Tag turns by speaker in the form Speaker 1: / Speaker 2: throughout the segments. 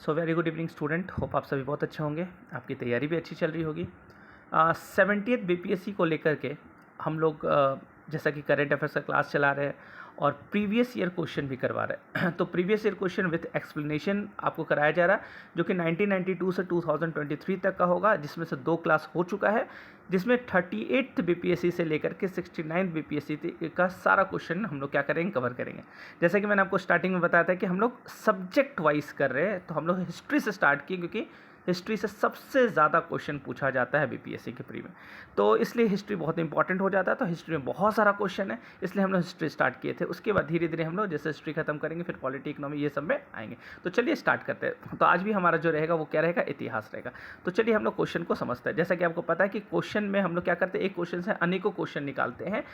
Speaker 1: So very good evening student, hope आप सभी बहुत अच्छे होंगे, आपकी तैयारी भी अच्छी चल रही होगी। 70th बीपीएससी को लेकर के हम लोग जैसा कि करेंट अफेयर्स का क्लास चला रहे हैं और प्रीवियस ईयर क्वेश्चन भी करवा रहे हैं। तो previous year question with explanation आपको कराया जा रहा है, जो कि 1992 से 2023 तक का होगा, जिसमें से 2 क्लास हो चुका है, जिसमें 38th बीपीएससी से लेकर के 69th बीपीएससी का सारा क्वेश्चन हम लोग क्या करेंगे, कवर करेंगे। जैसा कि मैंने आपको स्टार्टिंग में बताया था कि हम लोग सब्जेक्ट वाइज कर रहे हैं, तो हम लोग हिस्ट्री से स्टार्ट किए, क्योंकि हिस्ट्री से सबसे ज़्यादा क्वेश्चन पूछा जाता है बीपीएससी के प्री में, तो इसलिए हिस्ट्री बहुत इंपॉर्टेंट हो जाता है। तो हिस्ट्री में बहुत सारा क्वेश्चन है, इसलिए हम लोग हिस्ट्री स्टार्ट किए थे। उसके बाद धीरे धीरे हम लोग जैसे हिस्ट्री खत्म करेंगे, फिर पॉलिटी, इकोनॉमी, ये सब में आएंगे। तो चलिए स्टार्ट करते हैं। तो आज भी हमारा जो रहेगा वो क्या रहेगा, इतिहास रहेगा। तो चलिए हम लोग क्वेश्चन को समझते हैं। जैसा कि आपको पता है कि क्वेश्चन में हम लोग क्या करते हैं, एक क्वेश्चन से अनेकों क्वेश्चन निकालते हैं,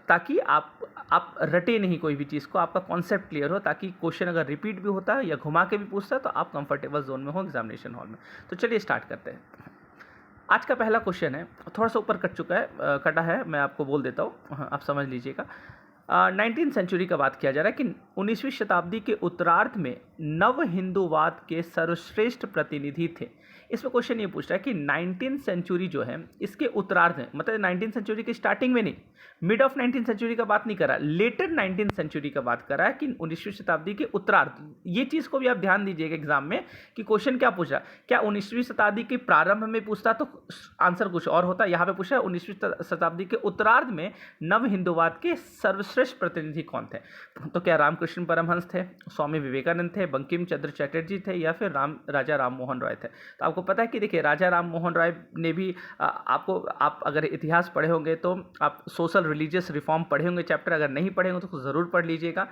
Speaker 1: ताकि आप रटे नहीं कोई भी चीज़ को, आपका कॉन्सेप्ट क्लियर हो, ताकि क्वेश्चन अगर रिपीट भी होता है या घुमा के भी पूछता है तो आप कंफर्टेबल जोन में हो एग्जामिनेशन हॉल में। तो चलिए स्टार्ट करते हैं। आज का पहला क्वेश्चन है, थोड़ा सा ऊपर कटा है, मैं आपको बोल देता हूँ, आप समझ लीजिएगा। 19th सेंचुरी का बात किया जा रहा है कि 19वीं शताब्दी के उत्तरार्ध में नव हिंदूवाद के सर्वश्रेष्ठ प्रतिनिधि थे। इसमें क्वेश्चन ये पूछ रहा है कि 19th सेंचुरी जो है इसके उत्तरार्ध में, मतलब 19th सेंचुरी के स्टार्टिंग में नहीं, मिड ऑफ 19th सेंचुरी का बात नहीं कर रहा, लेटर 19th सेंचुरी का बात कर रहा है कि 19वीं शताब्दी के उत्तरार्ध। ये चीज़ को भी आप ध्यान दीजिएगा एग्जाम में कि क्वेश्चन क्या पूछ रहा है। क्या 19वीं शताब्दी के प्रारंभ में पूछता तो आंसर कुछ और होता, यहाँ पे पूछा है 19वीं शताब्दी के उत्तरार्ध में नव हिंदूवाद के सर्वश्रेष्ठ प्रतिनिधि कौन थे। तो क्या रामकृष्ण परमहंस थे, स्वामी विवेकानंद थे, बंकिम चंद्र चटर्जी थे, या फिर राजा राम मोहन राय थे। तो आपको पता है कि देखिए राजा राम मोहन राय ने भी आप अगर इतिहास पढ़े होंगे तो आप सोशल रिलीजियस रिफॉर्म पढ़े होंगे चैप्टर, अगर नहीं पढ़े होंगे तो ज़रूर पढ़ लीजिएगा।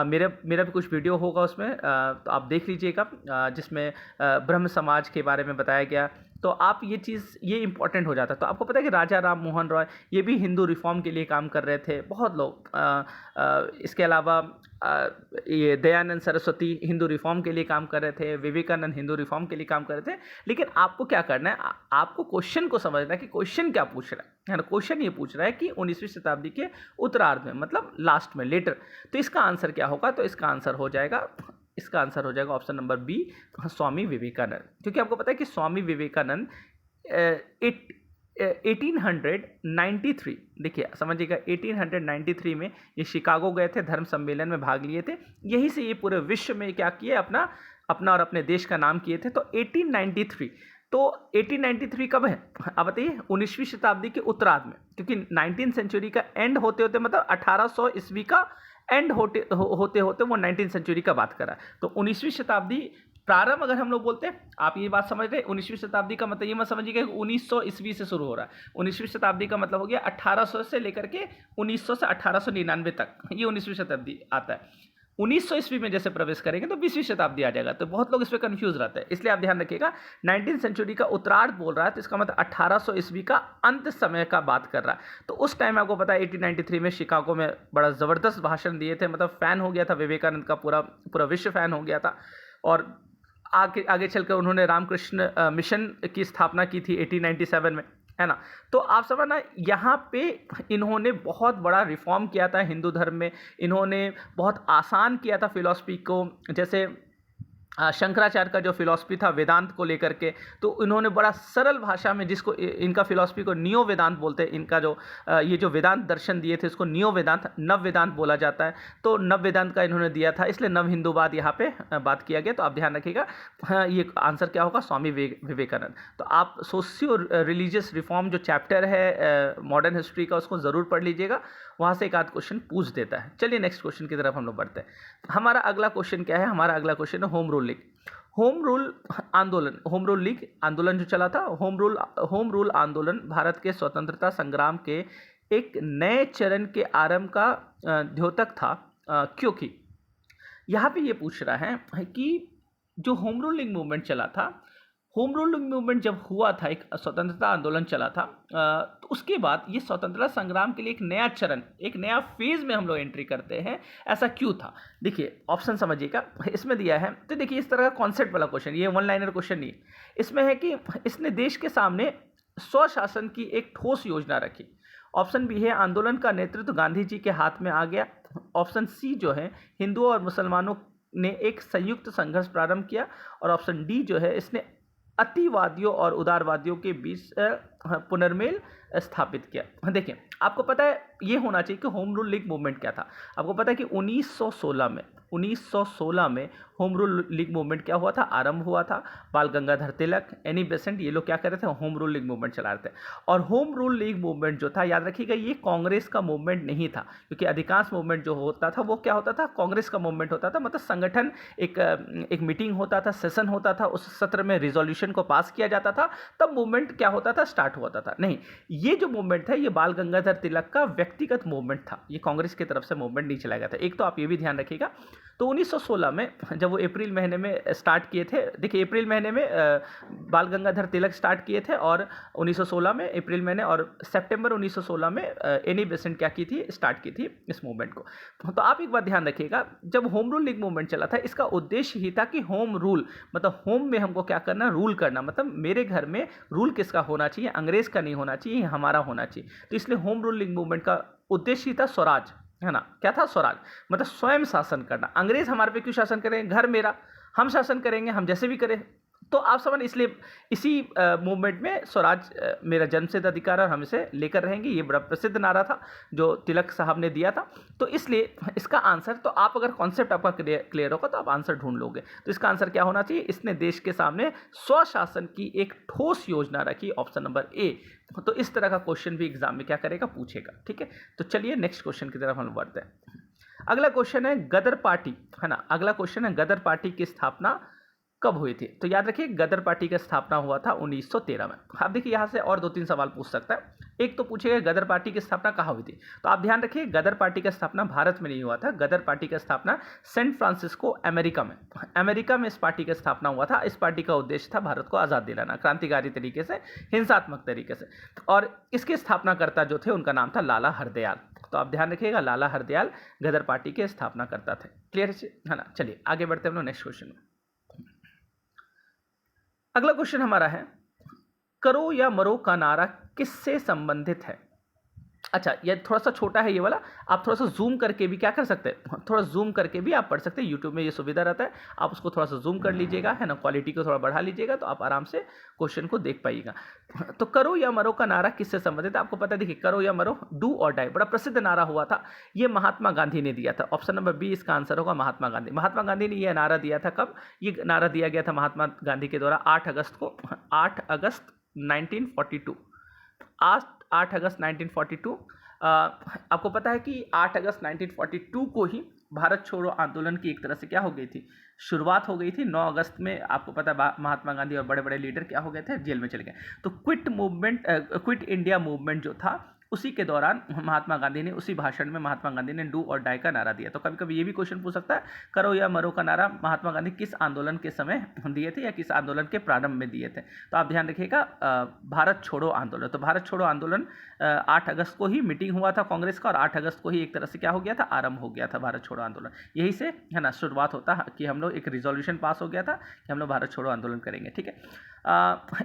Speaker 1: मेरा भी कुछ वीडियो होगा उसमें, तो आप देख लीजिएगा, जिसमें ब्रह्म समाज के बारे में बताया गया। तो आप ये इंपॉर्टेंट हो जाता है। तो आपको पता है कि राजा राम मोहन रॉय ये भी हिंदू रिफॉर्म के लिए काम कर रहे थे, बहुत लोग। इसके अलावा ये दयानंद सरस्वती हिंदू रिफॉर्म के लिए काम कर रहे थे, विवेकानंद हिंदू रिफॉर्म के लिए काम कर रहे थे। लेकिन आपको क्या करना है, आपको क्वेश्चन को समझना है कि क्वेश्चन क्या पूछ रहा है ना। क्वेश्चन ये पूछ रहा है कि 19वीं शताब्दी के उत्तरार्ध में, मतलब लास्ट में, लेटर। तो इसका आंसर क्या होगा, तो इसका आंसर हो जाएगा option number B, Swami Vivekananda. क्योंकि आपको पता है कि स्वामी विवेकानंद 1893, देखिए समझिएगा, 1893 में ये शिकागो गए थे, धर्म सम्मेलन में भाग लिए थे। यहीं से ये पूरे विश्व में क्या किए, अपना और अपने देश का नाम किए थे। तो 1893, तो 1893 कब है, अब बताइए, 19वीं शताब्दी के उत्तरार्ध में, क्योंकि 19th सेंचुरी का एंड होते होते, मतलब 1800 ईस्वी का एंड होते होते वो 19th सेंचुरी का बात कर रहा है। तो 19वीं शताब्दी प्रारंभ अगर हम लोग बोलते हैं, आप ये बात समझ रहे हैं, 19वीं शताब्दी का मतलब ये मत समझिएगा कि 1900 ईस्वी से शुरू हो रहा है। 19वीं शताब्दी का मतलब हो गया 1800 से लेकर के 1900 से 1899 तक, ये 19वीं शताब्दी आता है। 1900 ईस्वी में जैसे प्रवेश करेंगे तो 20वीं शताब्दी आ जाएगा। तो बहुत लोग इस पर कंफ्यूज रहते हैं, इसलिए आप ध्यान रखिएगा। 19th सेंचुरी का उत्तरार्ध बोल रहा है, तो इसका मतलब 1800 ईस्वी का अंत समय का बात कर रहा है। तो उस टाइम आपको पता है 1893 में शिकागो में बड़ा ज़बरदस्त भाषण दिए थे, मतलब फ़ैन हो गया था विवेकानंद का, पूरा विश्व फ़ैन हो गया था। और आगे चलकर उन्होंने रामकृष्ण मिशन की स्थापना की थी 1897 में, है ना। तो आप समझना, यहाँ पे इन्होंने बहुत बड़ा रिफॉर्म किया था हिंदू धर्म में। इन्होंने बहुत आसान किया था फिलॉसफी को, जैसे शंकराचार्य का जो फिलॉसफी था वेदांत को लेकर के, तो इन्होंने बड़ा सरल भाषा में, जिसको इनका फिलॉसफी को नियो वेदांत बोलते हैं, इनका जो ये जो वेदांत दर्शन दिए थे उसको नियो वेदांत, नव वेदांत बोला जाता है। तो नव वेदांत का इन्होंने दिया था, इसलिए नव हिंदूवाद यहाँ पे बात किया गया। तो आप ध्यान रखिएगा, ये आंसर क्या होगा, स्वामी विवेकानंद। तो आप सोशियो रिलीजियस रिफॉर्म जो चैप्टर है मॉडर्न हिस्ट्री का, उसको ज़रूर पढ़ लीजिएगा, वहाँ से एक आध क्वेश्चन पूछ देता है। चलिए नेक्स्ट क्वेश्चन की तरफ हम लोग बढ़ते हैं। हमारा अगला क्वेश्चन क्या है, हमारा अगला क्वेश्चन है home rule league. Home rule league आंदोलन जो चला था, होम रूल आंदोलन भारत के स्वतंत्रता संग्राम के एक नए चरण के आरंभ का द्योतक था, क्योंकि यहाँ पे ये पूछ रहा है कि जो होम रूल लीग मूवमेंट चला था, होम रूल मूवमेंट जब हुआ था, एक स्वतंत्रता आंदोलन चला था, तो उसके बाद ये स्वतंत्रता संग्राम के लिए एक नया चरण, एक नया फेज में हम लोग एंट्री करते हैं। ऐसा क्यों था, देखिए ऑप्शन समझिएगा, इसमें दिया है। तो देखिए इस तरह का कॉन्सेप्ट वाला क्वेश्चन, ये वन लाइनर क्वेश्चन नहीं, इसमें है कि इसने देश के सामने स्वशासन की एक ठोस योजना रखी। ऑप्शन बी है आंदोलन का नेतृत्व गांधी जी के हाथ में आ गया। ऑप्शन सी जो है हिंदुओं और मुसलमानों ने एक संयुक्त संघर्ष प्रारंभ किया, और ऑप्शन डी जो है इसने अतिवादियों और उदारवादियों के बीच पुनर्मेल स्थापित किया। देखिए, आपको पता है ये होना चाहिए कि होम रूल लीग मूवमेंट क्या था। आपको पता है कि 1916 में होम रूल लीग मूवमेंट क्या हुआ था, आरंभ हुआ था। बाल गंगाधर तिलक, एनी बेसेंट, ये लोग क्या कर रहे थे, होम रूल लीग मूवमेंट चला रहे थे। और होम रूल लीग मूवमेंट जो था, याद रखिएगा, ये कांग्रेस का मूवमेंट नहीं था, क्योंकि अधिकांश मूवमेंट जो होता था वो क्या होता था, कांग्रेस का मूवमेंट होता था। मतलब संगठन, एक मीटिंग होता था, सेशन होता था, उस सत्र में रिजोल्यूशन को पास किया जाता था, तब मूवमेंट क्या होता था, स्टार्ट होता था। नहीं, ये जो मूवमेंट है ये बाल गंगाधर तिलक का व्यक्तिगत मूवमेंट था, ये कांग्रेस की तरफ से मूवमेंट नहीं चलाया गया था। एक तो आप ये भी ध्यान रखिएगा। तो 1916 में जब वो अप्रैल महीने में स्टार्ट किए थे, देखिए अप्रैल महीने में बाल गंगाधर तिलक स्टार्ट किए थे, और 1916 में अप्रैल महीने और सितंबर 1916 में एनी बेसेंट क्या की थी, स्टार्ट की थी इस मूवमेंट को। तो आप एक बात ध्यान रखिएगा, जब होम रूल लीग मूवमेंट चला था, इसका उद्देश्य ही था कि होम रूल, मतलब होम में हमको क्या करना, रूल करना, मतलब मेरे घर में रूल किसका होना चाहिए, अंग्रेज का नहीं होना चाहिए, हमारा होना चाहिए। तो इसलिए होम रूल लीग मूवमेंट का उद्देश्य ही था स्वराज, है ना। क्या था, स्वराज, मतलब स्वयं शासन करना। अंग्रेज हमारे पे क्यों शासन करेंगे, घर मेरा, हम शासन करेंगे, हम जैसे भी करें। तो आप समझ, इसलिए इसी मूवमेंट में स्वराज मेरा जन्मसिद्ध अधिकार है और हम इसे लेकर रहेंगे, ये बड़ा प्रसिद्ध नारा था जो तिलक साहब ने दिया था। तो इसलिए इसका आंसर, तो आप अगर कॉन्सेप्ट आपका क्लियर होगा तो आप आंसर ढूंढ लोगे। तो इसका आंसर क्या होना चाहिए, इसने देश के सामने स्वशासन की एक ठोस योजना रखी, ऑप्शन नंबर ए। तो इस तरह का क्वेश्चन भी एग्जाम में क्या करेगा, पूछेगा। ठीक है, तो चलिए नेक्स्ट क्वेश्चन की तरफ हम बढ़ते हैं। अगला क्वेश्चन है गदर पार्टी, है ना। अगला क्वेश्चन है गदर पार्टी की स्थापना कब हुई थी। तो याद रखिए, गदर पार्टी का स्थापना हुआ था 1913 में। आप देखिए यहाँ से और 2-3 सवाल पूछ सकता है। एक तो पूछेगा गदर पार्टी की स्थापना कहाँ हुई थी। तो आप ध्यान रखिए, गदर पार्टी का स्थापना भारत में नहीं हुआ था। गदर पार्टी का स्थापना सैन फ्रांसिस्को, अमेरिका में इस पार्टी का स्थापना हुआ था। इस पार्टी का उद्देश्य था भारत को आज़ाद दिलाना, क्रांतिकारी तरीके से, हिंसात्मक तरीके से। और इसके स्थापनाकर्ता जो थे उनका नाम था लाला हरदयाल। तो आप ध्यान रखिएगा, लाला हरदयाल गदर पार्टी के स्थापनाकर्ता थे। क्लियर है ना। चलिए आगे बढ़ते हैं हम लोग नेक्स्ट क्वेश्चन में। अगला क्वेश्चन हमारा है, करो या मरो का नारा किससे संबंधित है। अच्छा, ये थोड़ा सा छोटा है ये वाला, आप थोड़ा सा जूम करके भी क्या कर सकते हैं, थोड़ा जूम करके भी आप पढ़ सकते हैं। यूट्यूब में ये सुविधा रहता है, आप उसको थोड़ा सा जूम कर लीजिएगा, है ना, क्वालिटी को थोड़ा बढ़ा लीजिएगा, तो आप आराम से क्वेश्चन को देख पाइएगा। तो करो या मरो का नारा किससे संबंधित है, आपको पता है। देखिए, करो या मरो, डू और डाई, बड़ा प्रसिद्ध नारा हुआ था। ये महात्मा गांधी ने दिया था। ऑप्शन नंबर बी इसका आंसर होगा, महात्मा गांधी। महात्मा गांधी ने यह नारा दिया था कब, ये नारा दिया गया था महात्मा गांधी के द्वारा 8 अगस्त को, 8 अगस्त 1942, 8 अगस्त 1942। आपको पता है कि 8 अगस्त 1942 को ही भारत छोड़ो आंदोलन की एक तरह से क्या हो गई थी, शुरुआत हो गई थी। 9 अगस्त में आपको पता है महात्मा गांधी और बड़े बड़े लीडर क्या हो गए थे, जेल में चले गए। तो क्विट इंडिया मूवमेंट जो था, उसी के दौरान महात्मा गांधी ने, उसी भाषण में महात्मा गांधी ने डू और डाई का नारा दिया। तो कभी कभी ये भी क्वेश्चन पूछ सकता है, करो या मरो का नारा महात्मा गांधी किस आंदोलन के समय दिए थे या किस आंदोलन के प्रारंभ में दिए थे। तो आप ध्यान रखिएगा, भारत छोड़ो आंदोलन। तो भारत छोड़ो आंदोलन 8 अगस्त को ही मीटिंग हुआ था कांग्रेस का, और 8 अगस्त को ही एक तरह से क्या हो गया था, आरंभ हो गया था भारत छोड़ो आंदोलन। यही से, है ना, शुरुआत होता है कि हम लोग, एक रिजोल्यूशन पास हो गया था कि हम लोग भारत छोड़ो आंदोलन करेंगे। ठीक है,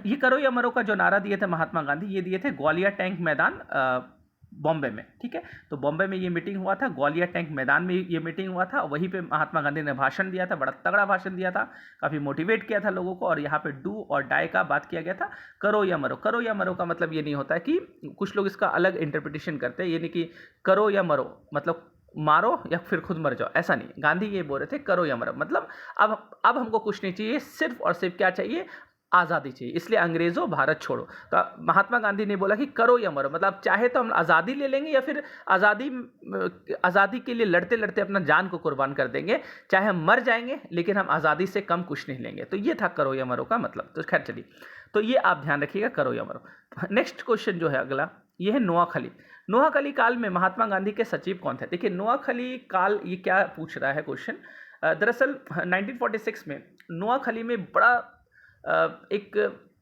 Speaker 1: ये करो या मरो का जो नारा दिए थे महात्मा गांधी, ये दिए थे ग्वालियर टैंक मैदान, बॉम्बे में। ठीक है, तो बॉम्बे में ये मीटिंग हुआ था, ग्वालियर टैंक मैदान में ये मीटिंग हुआ था। वहीं पे महात्मा गांधी ने भाषण दिया था, बड़ा तगड़ा भाषण दिया था, काफ़ी मोटिवेट किया था लोगों को। और यहाँ पे डू और डाई का बात किया गया था। करो या मरो, करो या मरो का मतलब ये नहीं होता है कि, कुछ लोग इसका अलग इंटरप्रिटेशन करते हैं, ये नहीं कि करो या मरो मतलब मारो या फिर खुद मर जाओ, ऐसा नहीं। गांधी ये बोल रहे थे करो या मरो, मतलब अब हमको कुछ नहीं चाहिए, सिर्फ और सिर्फ क्या चाहिए, आज़ादी चाहिए। इसलिए अंग्रेज़ों भारत छोड़ो। तो महात्मा गांधी ने बोला कि करो या मरो, मतलब चाहे तो हम आज़ादी ले लेंगे या फिर आज़ादी के लिए लड़ते लड़ते अपना जान को कुर्बान कर देंगे, चाहे हम मर जाएंगे लेकिन हम आज़ादी से कम कुछ नहीं लेंगे। तो ये था करो या मरो का मतलब। तो खैर चलिए, तो ये आप ध्यान रखिएगा, करो या मरो। नेक्स्ट क्वेश्चन जो है अगला, ये है नोआखली। नोआखली काल में महात्मा गांधी के सचिव कौन थे। देखिए, नोआखली काल, ये क्या पूछ रहा है क्वेश्चन, दरअसल 1946 में नोआखली में बड़ा एक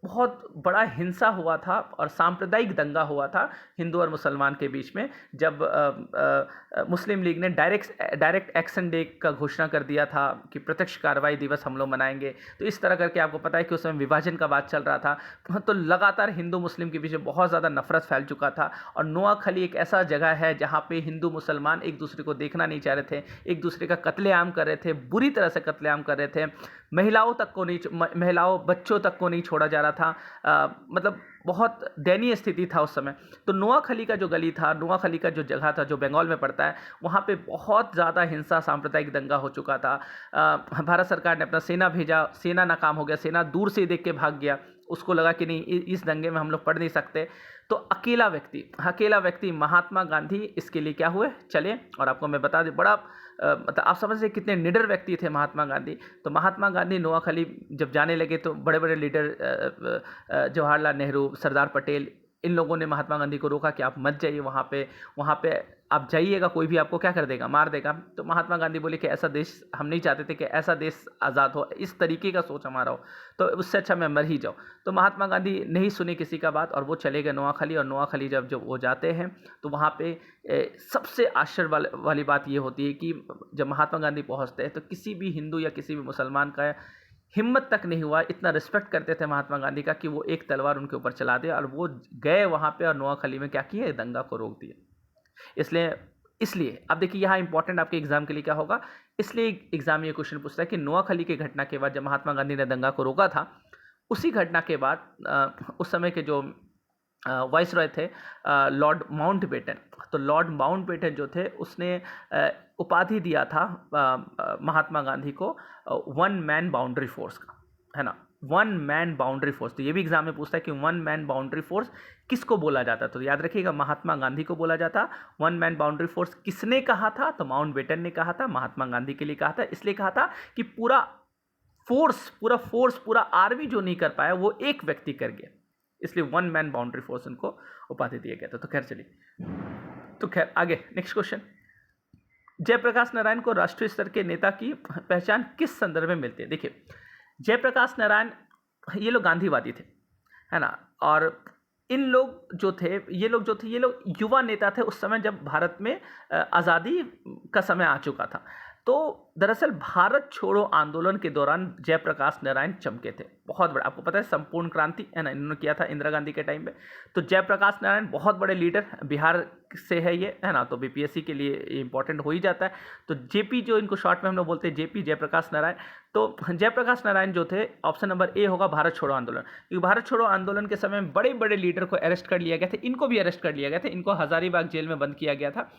Speaker 1: बहुत बड़ा हिंसा हुआ था और सांप्रदायिक दंगा हुआ था हिंदू और मुसलमान के बीच में, जब मुस्लिम लीग ने डायरेक्ट एक्शन डे का घोषणा कर दिया था कि प्रत्यक्ष कार्रवाई दिवस हम लोग मनाएंगे। तो इस तरह करके आपको पता है कि उस समय विभाजन का बात चल रहा था, तो लगातार हिंदू मुस्लिम के बीच में बहुत ज़्यादा नफरत फैल चुका था। और नोआखली एक ऐसा जगह है जहाँ पे हिंदू मुसलमान एक दूसरे को देखना नहीं चाह रहे थे, एक दूसरे का कत्लेआम कर रहे थे, बुरी तरह से कत्लेआम कर रहे थे। महिलाओं बच्चों तक को नहीं छोड़ा जा रहा था। मतलब बहुत दयनीय स्थिति था उस समय। तो नोआखली का जो गली था, नोआखली का जो जगह था जो बंगाल में पड़ता है, वहाँ पे बहुत ज़्यादा हिंसा सांप्रदायिक दंगा हो चुका था। भारत सरकार ने अपना सेना भेजा, सेना नाकाम हो गया, सेना दूर से देख के भाग गया। उसको लगा कि नहीं, इस दंगे में हम लोग पढ़ नहीं सकते। तो अकेला व्यक्ति महात्मा गांधी इसके लिए क्या हुए, चले। और आपको मैं बता दूं, बड़ा मतलब आप समझ रहे कितने निडर व्यक्ति थे महात्मा गांधी। तो महात्मा गांधी नोआखली जब जाने लगे तो बड़े बड़े लीडर जवाहरलाल नेहरू, सरदार पटेल, इन लोगों ने महात्मा गांधी को रोका कि आप मत जाइए वहाँ पे आप जाइएगा कोई भी आपको क्या कर देगा, मार देगा। तो महात्मा गांधी बोले कि ऐसा देश हम नहीं चाहते थे कि ऐसा देश आज़ाद हो, इस तरीके का सोच हमारा हो, तो उससे अच्छा मैं मर ही जाऊँ। तो महात्मा गांधी नहीं सुनी किसी का बात और वो चले गए नोआखली। और नोआखली जब वो जाते हैं तो वहाँ पे सबसे आश्चर्य वाली बात ये होती है कि जब महात्मा गांधी पहुँचते हैं तो किसी भी हिंदू या किसी भी मुसलमान का हिम्मत तक नहीं हुआ, इतना रिस्पेक्ट करते थे महात्मा गांधी का कि वो एक तलवार उनके ऊपर चला दे। और वो गए वहाँ पे और नोआखली में क्या किए, दंगा को रोक दिया। इसलिए अब देखिए यहाँ इंपॉर्टेंट आपके एग्जाम के लिए क्या होगा। इसलिए एग्जाम ये क्वेश्चन पूछता है कि नोआखली की घटना के बाद जब महात्मा गांधी ने दंगा को रोका था, उसी घटना के बाद उस समय के जो वाइसरॉय थे लॉर्ड माउंटबेटन, तो लॉर्ड माउंटबेटन जो थे उसने उपाधि दिया था महात्मा गांधी को वन मैन बाउंड्री फोर्स का, है ना, वन मैन बाउंड्री फोर्स। तो ये भी एग्जाम में पूछता है कि वन मैन बाउंड्री फोर्स किसको बोला जाता है। तो याद रखिएगा महात्मा गांधी को बोला जाता। वन मैन बाउंड्री फोर्स किसने कहा था, तो माउंटबेटन ने कहा था, महात्मा गांधी के लिए कहा था। इसलिए कहा था कि पूरा आर्मी जो नहीं कर पाया वो एक व्यक्ति कर गया, इसलिए वन मैन बाउंड्री फोर्स उनको उपाधि दिया गया था। तो खैर चलिए, तो खैर आगे नेक्स्ट क्वेश्चन। जयप्रकाश नारायण को राष्ट्रीय स्तर के नेता की पहचान किस संदर्भ में मिलती है। देखिए, जयप्रकाश नारायण ये लोग गांधीवादी थे, है ना, और इन लोग जो थे ये लोग युवा नेता थे उस समय जब भारत में आज़ादी का समय आ चुका था। तो दरअसल भारत छोड़ो आंदोलन के दौरान जयप्रकाश नारायण चमके थे, बहुत बड़ा। आपको पता है संपूर्ण क्रांति, है ना, इन्होंने किया था इंदिरा गांधी के टाइम पे। तो जयप्रकाश नारायण बहुत बड़े लीडर, बिहार से है ये, है ना, तो बीपीएससी के लिए इंपॉर्टेंट हो ही जाता है। तो जेपी जो इनको शॉर्ट में हम लोग बोलते हैं, जेपी, जयप्रकाश नारायण। तो जयप्रकाश नारायण जो थे, ऑप्शन नंबर ए होगा भारत छोड़ो आंदोलन, क्योंकि भारत छोड़ो आंदोलन के समय में बड़े बड़े लीडर को अरेस्ट कर लिया गया था। इनको भी अरेस्ट कर लिया गया था, इनको हजारीबाग जेल में बंद किया गया था।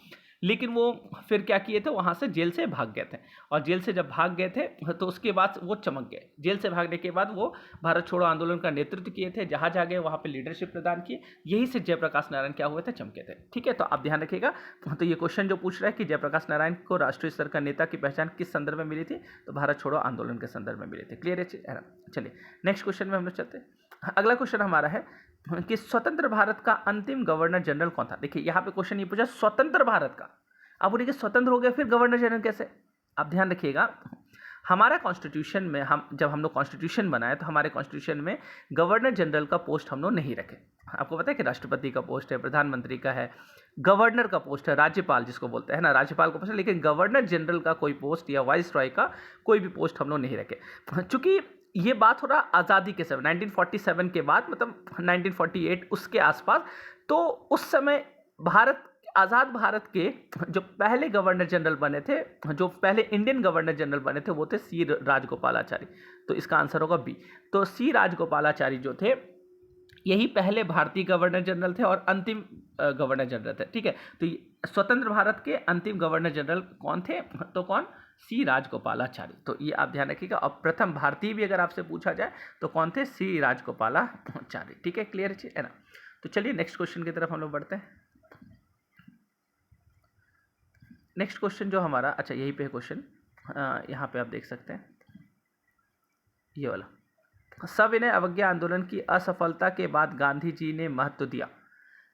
Speaker 1: लेकिन वो फिर क्या किए थे, वहाँ से जेल से भाग गए थे। और जेल से जब भाग गए थे तो उसके बाद वो चमक गए। जेल से भागने के बाद वो भारत छोड़ो आंदोलन का नेतृत्व किए थे, जहाँ जहाँ गए वहाँ पे लीडरशिप प्रदान किए। यही से जयप्रकाश नारायण क्या हुए थे, चमके थे। ठीक है, तो आप ध्यान रखिएगा। तो ये क्वेश्चन जो पूछ रहा है कि जयप्रकाश नारायण को राष्ट्रीय स्तर का नेता की पहचान किस संदर्भ में मिली थी, तो भारत छोड़ो आंदोलन के संदर्भ में मिली थी। क्लियर है। चलिए नेक्स्ट क्वेश्चन में हम लोग चलते हैं। अगला क्वेश्चन हमारा है कि स्वतंत्र भारत का अंतिम गवर्नर जनरल कौन था। देखिए यहाँ पे क्वेश्चन ये पूछा स्वतंत्र भारत का, अब बोलिए कि स्वतंत्र हो गया फिर गवर्नर जनरल कैसे। आप ध्यान रखिएगा, हमारा कॉन्स्टिट्यूशन में जब हम लोग कॉन्स्टिट्यूशन बनाए तो हमारे कॉन्स्टिट्यूशन में गवर्नर जनरल का पोस्ट हम लोग नहीं रखे। आपको पता है कि राष्ट्रपति का पोस्ट है, प्रधानमंत्री का है, गवर्नर का पोस्ट है, राज्यपाल जिसको बोलते हैं ना, राज्यपाल का पोस्ट है, लेकिन गवर्नर जनरल का कोई पोस्ट या वाइसरॉय का कोई भी पोस्ट हम लोग नहीं रखे। चूंकि ये बात हो रहा आज़ादी के समय 1947 के बाद, मतलब 1948 उसके आसपास। तो उस समय आज़ाद भारत के जो पहले गवर्नर जनरल बने थे, जो पहले इंडियन गवर्नर जनरल बने थे, वो थे सी राजगोपालाचारी। तो इसका आंसर होगा बी। तो सी राजगोपालाचारी जो थे यही पहले भारतीय गवर्नर जनरल थे और अंतिम गवर्नर जनरल थे। ठीक है, तो स्वतंत्र भारत के अंतिम गवर्नर जनरल कौन थे, तो कौन, सी राजगोपालाचारी। तो ये आप ध्यान रखिएगा। और प्रथम भारतीय भी अगर आपसे पूछा जाए तो कौन थे, सी राजगोपालाचारी। ठीक है, क्लियर है ना। तो चलिए नेक्स्ट क्वेश्चन की तरफ हम लोग बढ़ते हैं। नेक्स्ट क्वेश्चन जो हमारा, अच्छा यही पे क्वेश्चन, यहाँ पे आप देख सकते हैं ये वाला, सविनय अवज्ञा आंदोलन की असफलता के बाद गांधी जी ने महत्व दिया।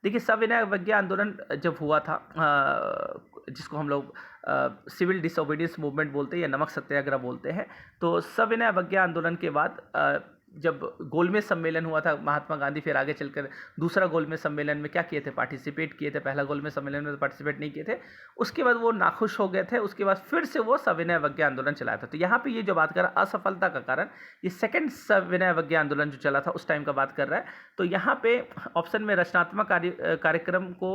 Speaker 1: देखिए सविनय अवज्ञा आंदोलन जब हुआ था, जिसको हम लोग सिविल डिसोबीडियंस मूवमेंट बोलते हैं या नमक सत्याग्रह बोलते हैं, तो सविनय अवज्ञा आंदोलन के बाद जब गोलमेज सम्मेलन हुआ था महात्मा गांधी फिर आगे चलकर दूसरा गोलमेज सम्मेलन में क्या किए थे, पार्टिसिपेट किए थे। पहला गोलमेज सम्मेलन में तो पार्टिसिपेट नहीं किए थे, उसके बाद वो नाखुश हो गए थे, उसके बाद फिर से वो सविनय अवज्ञा आंदोलन चलाया था। तो यहाँ पे ये जो बात कर रहा है असफलता का कारण, ये सेकंड सविनय अवज्ञा आंदोलन जो चला था उस टाइम का बात कर रहा है। तो यहाँ पे ऑप्शन में रचनात्मक कार्यक्रम को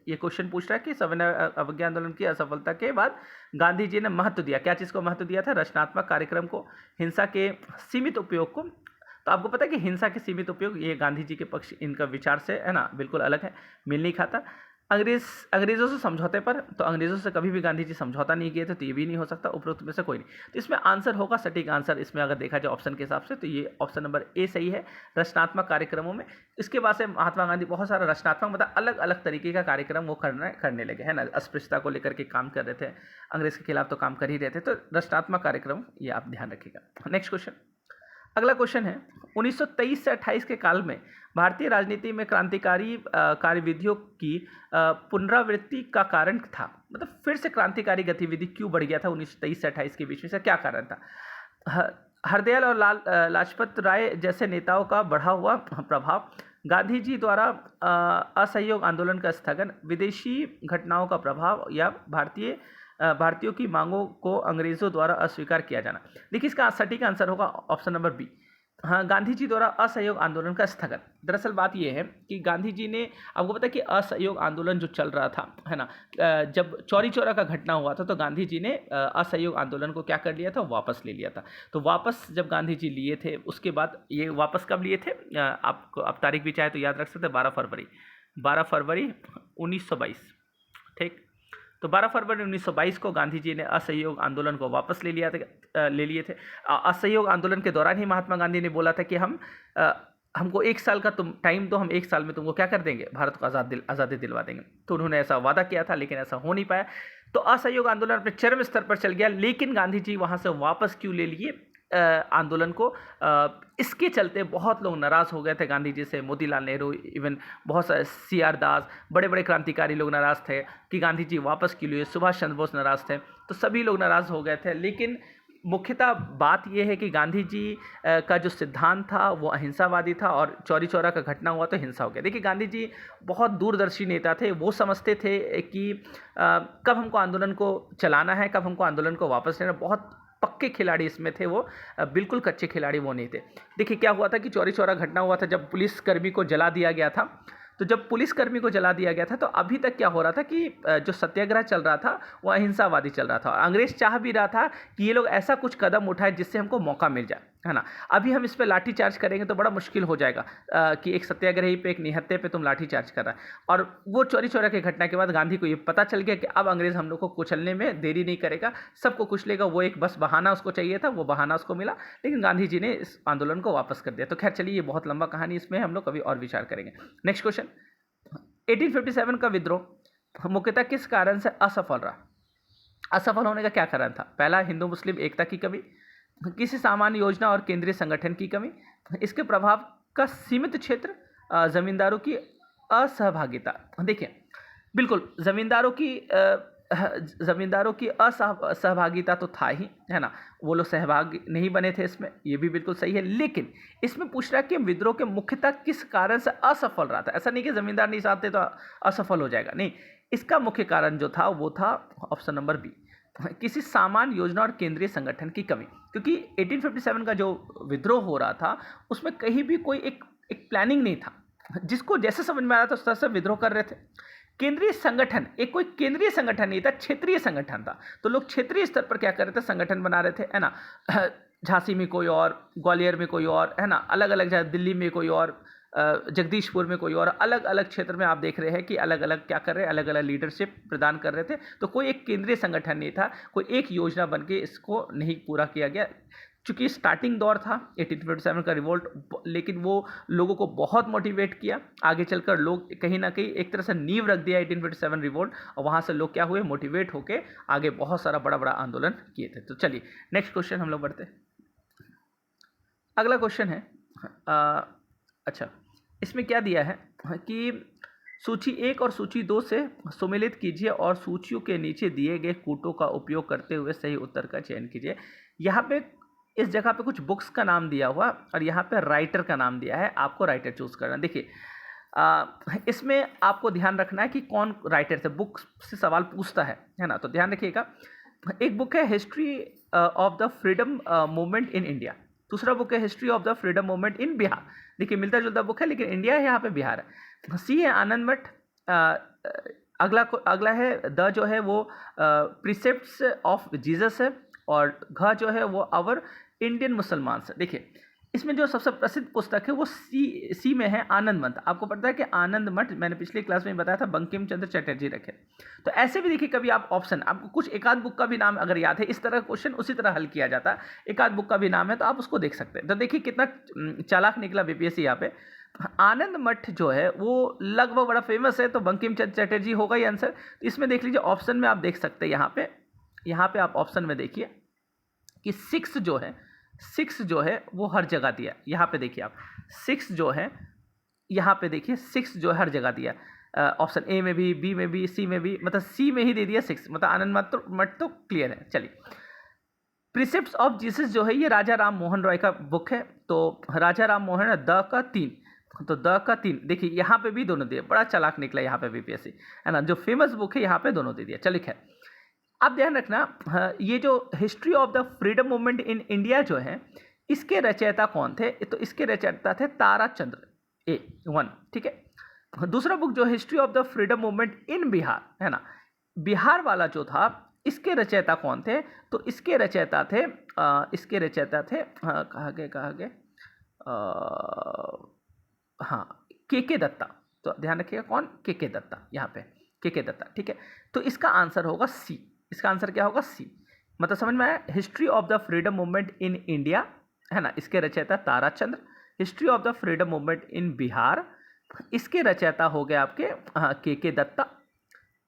Speaker 1: ये क्वेश्चन पूछ रहा है कि सविनय अवज्ञा आंदोलन की असफलता के बाद गांधी जी ने महत्व दिया, क्या चीज़ को महत्व दिया था, रचनात्मक कार्यक्रम को, हिंसा के सीमित उपयोग को। तो आपको पता है कि हिंसा के सीमित उपयोग ये गांधी जी के पक्ष, इनका विचार से है ना बिल्कुल अलग है, मिल नहीं खाता। अंग्रेज़ों से समझौते पर, तो अंग्रेज़ों से कभी भी गांधी जी समझौता नहीं किए थे, तो ये भी नहीं हो सकता, उपरोक्त में से कोई नहीं। तो इसमें आंसर होगा, सटीक आंसर इसमें अगर देखा जाए ऑप्शन के हिसाब से, तो ये ऑप्शन नंबर ए सही है, रचनात्मक कार्यक्रमों में। इसके बाद से महात्मा गांधी बहुत सारा रचनात्मक मतलब अलग अलग तरीके का कार्यक्रम वो करने लगे, है ना। अस्पृश्यता को लेकर के काम कर रहे थे, अंग्रेज़ के खिलाफ तो काम कर ही रहे थे, तो रचनात्मक कार्यक्रम ये आप ध्यान रखिएगा। नेक्स्ट क्वेश्चन, अगला क्वेश्चन है 1923 से 28 के काल में भारतीय राजनीति में क्रांतिकारी कार्यविधियों की पुनरावृत्ति का कारण था, मतलब फिर से क्रांतिकारी गतिविधि क्यों बढ़ गया था 1923 से 28 के बीच में, से क्या कारण था। हरदयाल और लाजपत राय जैसे नेताओं का बढ़ा हुआ प्रभाव, गांधी जी द्वारा असहयोग आंदोलन का स्थगन, विदेशी घटनाओं का प्रभाव, या भारतीयों की मांगों को अंग्रेज़ों द्वारा अस्वीकार किया जाना। देखिए इसका सटीक आंसर होगा ऑप्शन नंबर बी, हाँ, गांधी जी द्वारा असहयोग आंदोलन का स्थगन। दरअसल बात यह है कि गांधी जी ने, आपको पता है कि असहयोग आंदोलन जो चल रहा था, है ना, जब चौरी चौरा का घटना हुआ था तो गांधी जी ने असहयोग आंदोलन को क्या कर लिया था, वापस ले लिया था। तो वापस जब गांधी जी लिए थे, उसके बाद ये वापस कब लिए थे, आपको आप तारीख भी चाहे तो याद रख सकते हैं, 12 फरवरी 1922, ठीक। तो 12 फरवरी 1922 को गांधी जी ने असहयोग आंदोलन को वापस ले लिए थे। असहयोग आंदोलन के दौरान ही महात्मा गांधी ने बोला था कि हमको 1 साल का तुम टाइम दो, हम 1 साल में तुमको क्या कर देंगे, भारत को आज़ादी दिलवा देंगे। तो उन्होंने ऐसा वादा किया था, लेकिन ऐसा हो नहीं पाया। तो असहयोग आंदोलन अपने चरम स्तर पर चल गया, लेकिन गांधी जी वहाँ से वापस क्यों ले लिए आंदोलन को, इसके चलते बहुत लोग नाराज़ हो गए थे गांधी जी से। मोतीलाल नेहरू, इवन बहुत सारे CR दास, बड़े बड़े क्रांतिकारी लोग नाराज़ थे कि गांधी जी वापस क्यों लिए। सुभाष चंद्र बोस नाराज़ थे, तो सभी लोग नाराज़ हो गए थे। लेकिन मुख्यतः बात यह है कि गांधी जी का जो सिद्धांत था वो अहिंसावादी था, और चौरी चौरा का घटना हुआ तो हिंसा हो गया। देखिए गांधी जी बहुत दूरदर्शी नेता थे, वो समझते थे कि कब हमको आंदोलन को चलाना है, कब हमको आंदोलन को वापस लेना। बहुत पक्के खिलाड़ी इसमें थे वो, बिल्कुल कच्चे खिलाड़ी वो नहीं थे। देखिए क्या हुआ था कि चौरी चौरा घटना हुआ था जब पुलिसकर्मी को जला दिया गया था। तो जब पुलिसकर्मी को जला दिया गया था, तो अभी तक क्या हो रहा था कि जो सत्याग्रह चल रहा था वो अहिंसावादी चल रहा था, और अंग्रेज चाह भी रहा था कि ये लोग ऐसा कुछ कदम उठाए जिससे हमको मौका मिल जाए, है ना। अभी हम इस पर लाठी चार्ज करेंगे तो बड़ा मुश्किल हो जाएगा कि एक सत्याग्रही पे, एक निहत्थे पे तुम लाठी चार्ज कर रहा है। और वो चौरी चौरा की घटना के बाद गांधी को ये पता चल गया कि अब अंग्रेज हम लोग को कुचलने में देरी नहीं करेगा, सबको कुचलेगा। वो एक बस बहाना उसको चाहिए था, वो बहाना उसको मिला, लेकिन गांधी जी ने इस आंदोलन को वापस कर दिया। तो खैर चलिए, ये बहुत लंबा कहानी, इसमें हम लोग कभी और विचार करेंगे। नेक्स्ट क्वेश्चन, 1857 का विद्रोह मुख्यतः किस कारण से असफल रहा। असफल होने का क्या कारण था। पहला, हिंदू मुस्लिम एकता की कमी, किसी सामान्य योजना और केंद्रीय संगठन की कमी, इसके प्रभाव का सीमित क्षेत्र, जमींदारों की असहभागिता। देखिए बिल्कुल जमींदारों की असहभागिता तो था ही, है ना, वो लोग सहभागी नहीं बने थे इसमें, ये भी बिल्कुल सही है। लेकिन इसमें पूछ रहा है कि विद्रोह के मुख्यतः किस कारण से असफल रहा था। ऐसा नहीं कि जमींदार नहीं चाहते तो असफल हो जाएगा, नहीं, इसका मुख्य कारण जो था वो था ऑप्शन नंबर बी, किसी सामान्य योजना और केंद्रीय संगठन की कमी। क्योंकि 1857 का जो विद्रोह हो रहा था उसमें कहीं भी कोई एक प्लानिंग नहीं था, जिसको जैसे समझ में आ रहा था उस तरह से विद्रोह कर रहे थे। केंद्रीय संगठन, एक कोई केंद्रीय संगठन नहीं था, क्षेत्रीय संगठन था। तो लोग क्षेत्रीय स्तर पर क्या कर रहे थे, संगठन बना रहे थे, है ना। झांसी में कोई और, ग्वालियर में कोई और, है ना, अलग अलग जगह, दिल्ली में कोई और, जगदीशपुर में कोई और, अलग अलग क्षेत्र में आप देख रहे हैं कि अलग अलग क्या कर रहे हैं, अलग अलग लीडरशिप प्रदान कर रहे थे। तो कोई एक केंद्रीय संगठन नहीं था, कोई एक योजना बन के इसको नहीं पूरा किया गया। चूँकि स्टार्टिंग दौर था 1857 का रिवोल्ट, लेकिन वो लोगों को बहुत मोटिवेट किया। आगे चलकर लोग कहीं ना कहीं एक तरह से नींव रख दिया 1857 रिवोल्ट, और वहाँ से लोग क्या हुए, मोटिवेट होके आगे बहुत सारा बड़ा बड़ा आंदोलन किए थे। तो चलिए नेक्स्ट क्वेश्चन हम लोग बढ़ते हैं। अगला क्वेश्चन है अच्छा, इसमें क्या दिया है कि सूची 1 और सूची 2 से सुमेलित कीजिए और सूचियों के नीचे दिए गए कूटों का उपयोग करते हुए सही उत्तर का चयन कीजिए। यहाँ पे इस जगह पे कुछ बुक्स का नाम दिया हुआ और यहाँ पे राइटर का नाम दिया है, आपको राइटर चूज करना। देखिए इसमें आपको ध्यान रखना है कि कौन राइटर से बुक से सवाल पूछता है ना। तो ध्यान रखिएगा, एक बुक है history of the freedom movement in India, दूसरा बुक है history of the freedom movement in Bihar. देखिए मिलता जुलता बुक है, लेकिन इंडिया है, यहाँ पे बिहार है। सी है आनंद मठ, अगला है द जो है वो प्रिसेप्ट्स ऑफ जीसस है, और घ जो है वो आवर इंडियन मुसलमान है। देखिए इसमें जो सबसे प्रसिद्ध पुस्तक है वो सी में है आनंद मठ। आपको पता है कि आनंद मठ मैंने पिछली क्लास में बताया था बंकिम चंद्र चटर्जी रखे। तो ऐसे भी देखिए कभी आप ऑप्शन, आपको कुछ एक आध बुक का भी नाम अगर याद है, इस तरह क्वेश्चन उसी तरह हल किया जाता है, एक आध बुक का भी नाम है तो आप उसको देख सकते हैं। तो देखिए कितना चालाक निकला बीपीएससी यहाँ पे। आनंद मठ जो है वो लगभग बड़ा फेमस है, तो बंकिम चंद्र चटर्जी होगा ये आंसर। तो इसमें देख लीजिए ऑप्शन में आप देख सकते हैं, यहाँ पे आप ऑप्शन में देखिए कि 6 जो है वो हर जगह दिया। यहाँ पे देखिए आप 6 जो है, यहाँ पे देखिए 6 जो है हर जगह दिया, ऑप्शन ए में भी, बी में भी, सी में भी, मतलब सी में ही दे दिया 6, मतलब आनंद मठ तो क्लियर है। चलिए प्रिसेप्ट्स ऑफ जीसस जो है ये राजा राम मोहन रॉय का बुक है। तो राजा राम मोहन द का 3, तो द का 3 देखिए यहाँ पे भी दोनों दिए, बड़ा चालाक निकला यहाँ पे बीपीएससी, है ना। जो फेमस बुक है यहाँ पे दोनों दे दिया। चलिए खैर अब ध्यान रखना, ये जो history of the freedom movement in India जो है इसके रचयिता कौन थे, तो इसके रचयिता थे ताराचंद्र A1, ठीक है। दूसरा बुक जो history of the freedom movement in Bihar, है ना, बिहार वाला जो था इसके रचयिता कौन थे, तो इसके रचयिता थे कहा गए हाँ के दत्ता। तो ध्यान रखिएगा कौन, के दत्ता, यहाँ पे के दत्ता, ठीक है। तो इसका आंसर होगा सी, इसका आंसर क्या होगा सी, मतलब समझ में आया। History of the freedom movement in India, है ना, इसके रचयिता Tarachandra. History of the freedom movement in Bihar, इसके रचयिता हो गए आपके के दत्ता।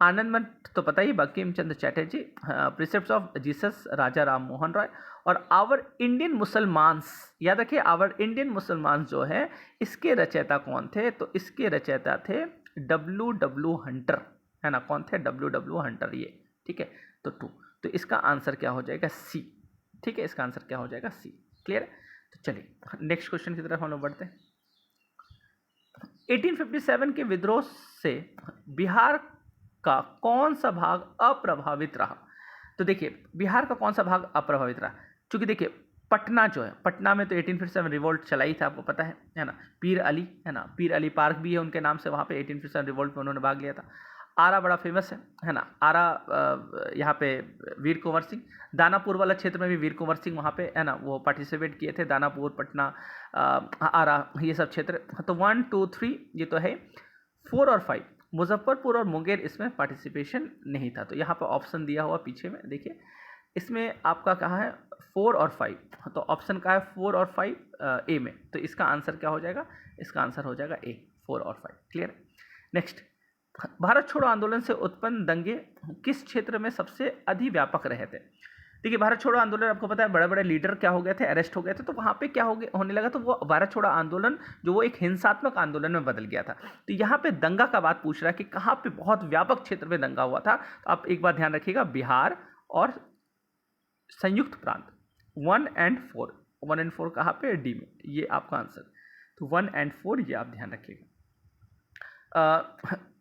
Speaker 1: आनंद मठ तो पता ही, बंकिम चंद्र चटर्जी। प्रिसेप्ट्स ऑफ जीसस राजा राम मोहन रॉय। और आवर इंडियन मुसलमान्स, याद रखिए आवर इंडियन मुसलमान्स जो है इसके रचयिता कौन थे, तो इसके रचयिता थे W हंटर, है ना। कौन थे, W हंटर, ये ठीक है। तो 2, तो इसका आंसर क्या हो जाएगा सी, ठीक है, इसका आंसर क्या हो जाएगा सी। क्लियर है। तो चलिए नेक्स्ट क्वेश्चन की तरफ हम लोग बढ़ते हैं। 1857 के विद्रोह से बिहार का कौन सा भाग अप्रभावित रहा। तो देखिए बिहार का कौन सा भाग अप्रभावित रहा, क्योंकि देखिए पटना जो है, पटना में तो 1857 रिवोल्ट चला ही था, आपको पता है ना। पीर अली, है ना, पीर अली पार्क भी है उनके नाम से, वहाँ पे 1857 रिवोल्ट में उन्होंने भाग लिया था। आरा बड़ा फेमस है ना, आरा यहाँ पे वीर कुंवर सिंह। दानापुर वाला क्षेत्र में भी वीर कुंवर सिंह वहाँ पे, है ना, वो पार्टिसिपेट किए थे। दानापुर, पटना, आरा, ये सब क्षेत्र। तो 1 2 3 ये तो है। 4 और 5 मुजफ्फरपुर और मुंगेर इसमें पार्टिसिपेशन नहीं था। तो यहाँ पर ऑप्शन दिया हुआ पीछे में देखिए, इसमें आपका कहा है 4 और 5, तो ऑप्शन का है 4 और 5 ए में। तो इसका आंसर क्या हो जाएगा, इसका आंसर हो जाएगा ए, 4 और 5। क्लियर। नेक्स्ट, भारत छोड़ो आंदोलन से उत्पन्न दंगे किस क्षेत्र में सबसे अधिक व्यापक रहे थे। देखिए भारत छोड़ो आंदोलन आपको पता है बड़े बड़े लीडर क्या हो गए थे, अरेस्ट हो गए थे। तो वहाँ पे क्या होने लगा, तो वो भारत छोड़ो आंदोलन जो वो एक हिंसात्मक आंदोलन में बदल गया था। तो यहाँ पे दंगा का बात पूछ रहा है कि कहाँ पे बहुत व्यापक क्षेत्र में दंगा हुआ था। तो आप एक बात ध्यान रखिएगा, बिहार और संयुक्त प्रांत 1 and 4, 1 and 4 कहाँ पे, डी में, ये आपका आंसर। तो 1 and 4 ये आप ध्यान रखिएगा।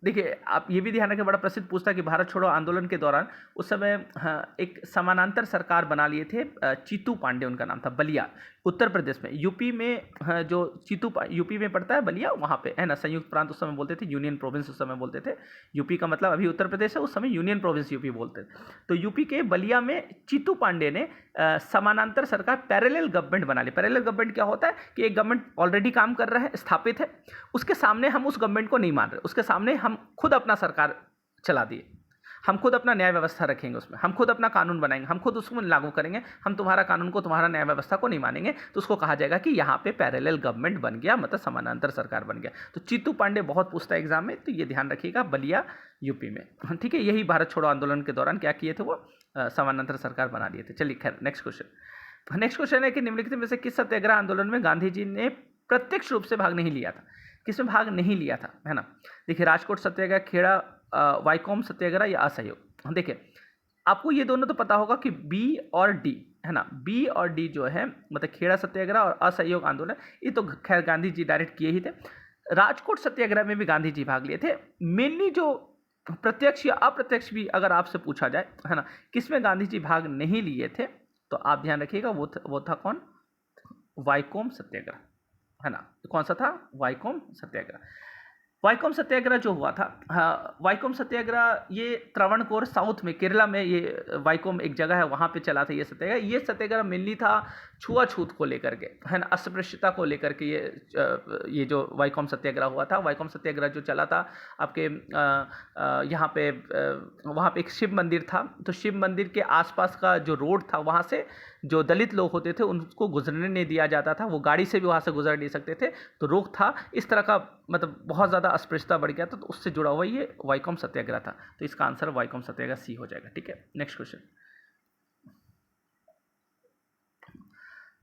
Speaker 1: देखिए आप ये भी ध्यान रखें, बड़ा प्रसिद्ध पूछता कि भारत छोड़ो आंदोलन के दौरान उस समय एक समानांतर सरकार बना लिए थे, चीतू पांडे उनका नाम था, बलिया उत्तर प्रदेश में। यूपी में जो यूपी में पड़ता है बलिया, वहाँ पे है ना, संयुक्त प्रांत उस समय बोलते थे, यूनियन प्रोविंस उस समय बोलते थे। यूपी का मतलब अभी उत्तर प्रदेश है, उस समय यूनियन प्रोविंस यूपी बोलते थे। तो यूपी के बलिया में चीतू पांडे ने समानांतर सरकार, पैरेलल गवर्नमेंट बना ली। पैरेलल गवर्नमेंट क्या होता है कि एक गवर्नमेंट ऑलरेडी काम कर रहा है, स्थापित है, उसके सामने हम उस गवर्नमेंट को नहीं मान रहे, उसके सामने हम खुद अपना सरकार चला दिए, हम खुद अपना न्याय व्यवस्था रखेंगे उसमें, हम खुद अपना कानून बनाएंगे, हम खुद उसको लागू करेंगे, हम तुम्हारा कानून को, तुम्हारा न्याय व्यवस्था को नहीं मानेंगे। तो उसको कहा जाएगा कि यहाँ पे पैरेलल गवर्नमेंट बन गया, मतलब समानांतर सरकार बन गया। तो चीतू पांडे बहुत पूछता है एग्जाम में, तो ये ध्यान रखिएगा, बलिया यूपी में, ठीक है। यही भारत छोड़ो आंदोलन के दौरान क्या किए थे, वो समानांतर सरकार बना दिए थे। चलिए खैर नेक्स्ट क्वेश्चन है कि निम्नलिखित में से किस सत्याग्रह आंदोलन में गांधी जी ने प्रत्यक्ष रूप से भाग नहीं लिया था, किसमें भाग नहीं लिया था, है ना। देखिए राजकोट सत्याग्रह, खेड़ा वाइकोम सत्याग्रह या असहयोग। देखिए आपको ये दोनों तो पता होगा कि बी और डी, है ना, बी और डी जो है मतलब खेड़ा सत्याग्रह और असहयोग आंदोलन, ये तो खैर गांधी जी डायरेक्ट किए ही थे। राजकोट सत्याग्रह में भी गांधी जी भाग लिए थे। मेनली जो प्रत्यक्ष या अप्रत्यक्ष भी अगर आपसे पूछा जाए, है ना, किसमें गांधी जी भाग नहीं लिए थे, तो आप ध्यान रखिएगा वो था कौन, वाइकोम सत्याग्रह, है ना। कौन सा था, वाइकोम सत्याग्रह। वाइकोम सत्याग्रह जो हुआ था, हाँ, वाइकोम सत्याग्रह ये त्रावणकोर साउथ में केरला में, ये वाइकोम एक जगह है वहाँ पे चला था ये सत्याग्रह। ये सत्याग्रह मेनली था छुआछूत को लेकर के, है ना, अस्पृश्यता को लेकर के। ये जो वाइकोम सत्याग्रह हुआ था, वाइकोम सत्याग्रह जो चला था आपके यहाँ पे वहाँ पे एक शिव मंदिर था, तो शिव मंदिर के आसपास का जो रोड था वहाँ से जो दलित लोग होते थे उनको गुजरने नहीं दिया जाता था, वो गाड़ी से भी वहाँ से गुजर नहीं सकते थे, तो रोक था। इस तरह का मतलब बहुत ज़्यादा अस्पृश्यता बढ़ गया था, तो उससे जुड़ा हुआ ये वाइकोम सत्याग्रह था। तो इसका आंसर वाइकोम सत्याग्रह सी हो जाएगा। ठीक है, नेक्स्ट क्वेश्चन।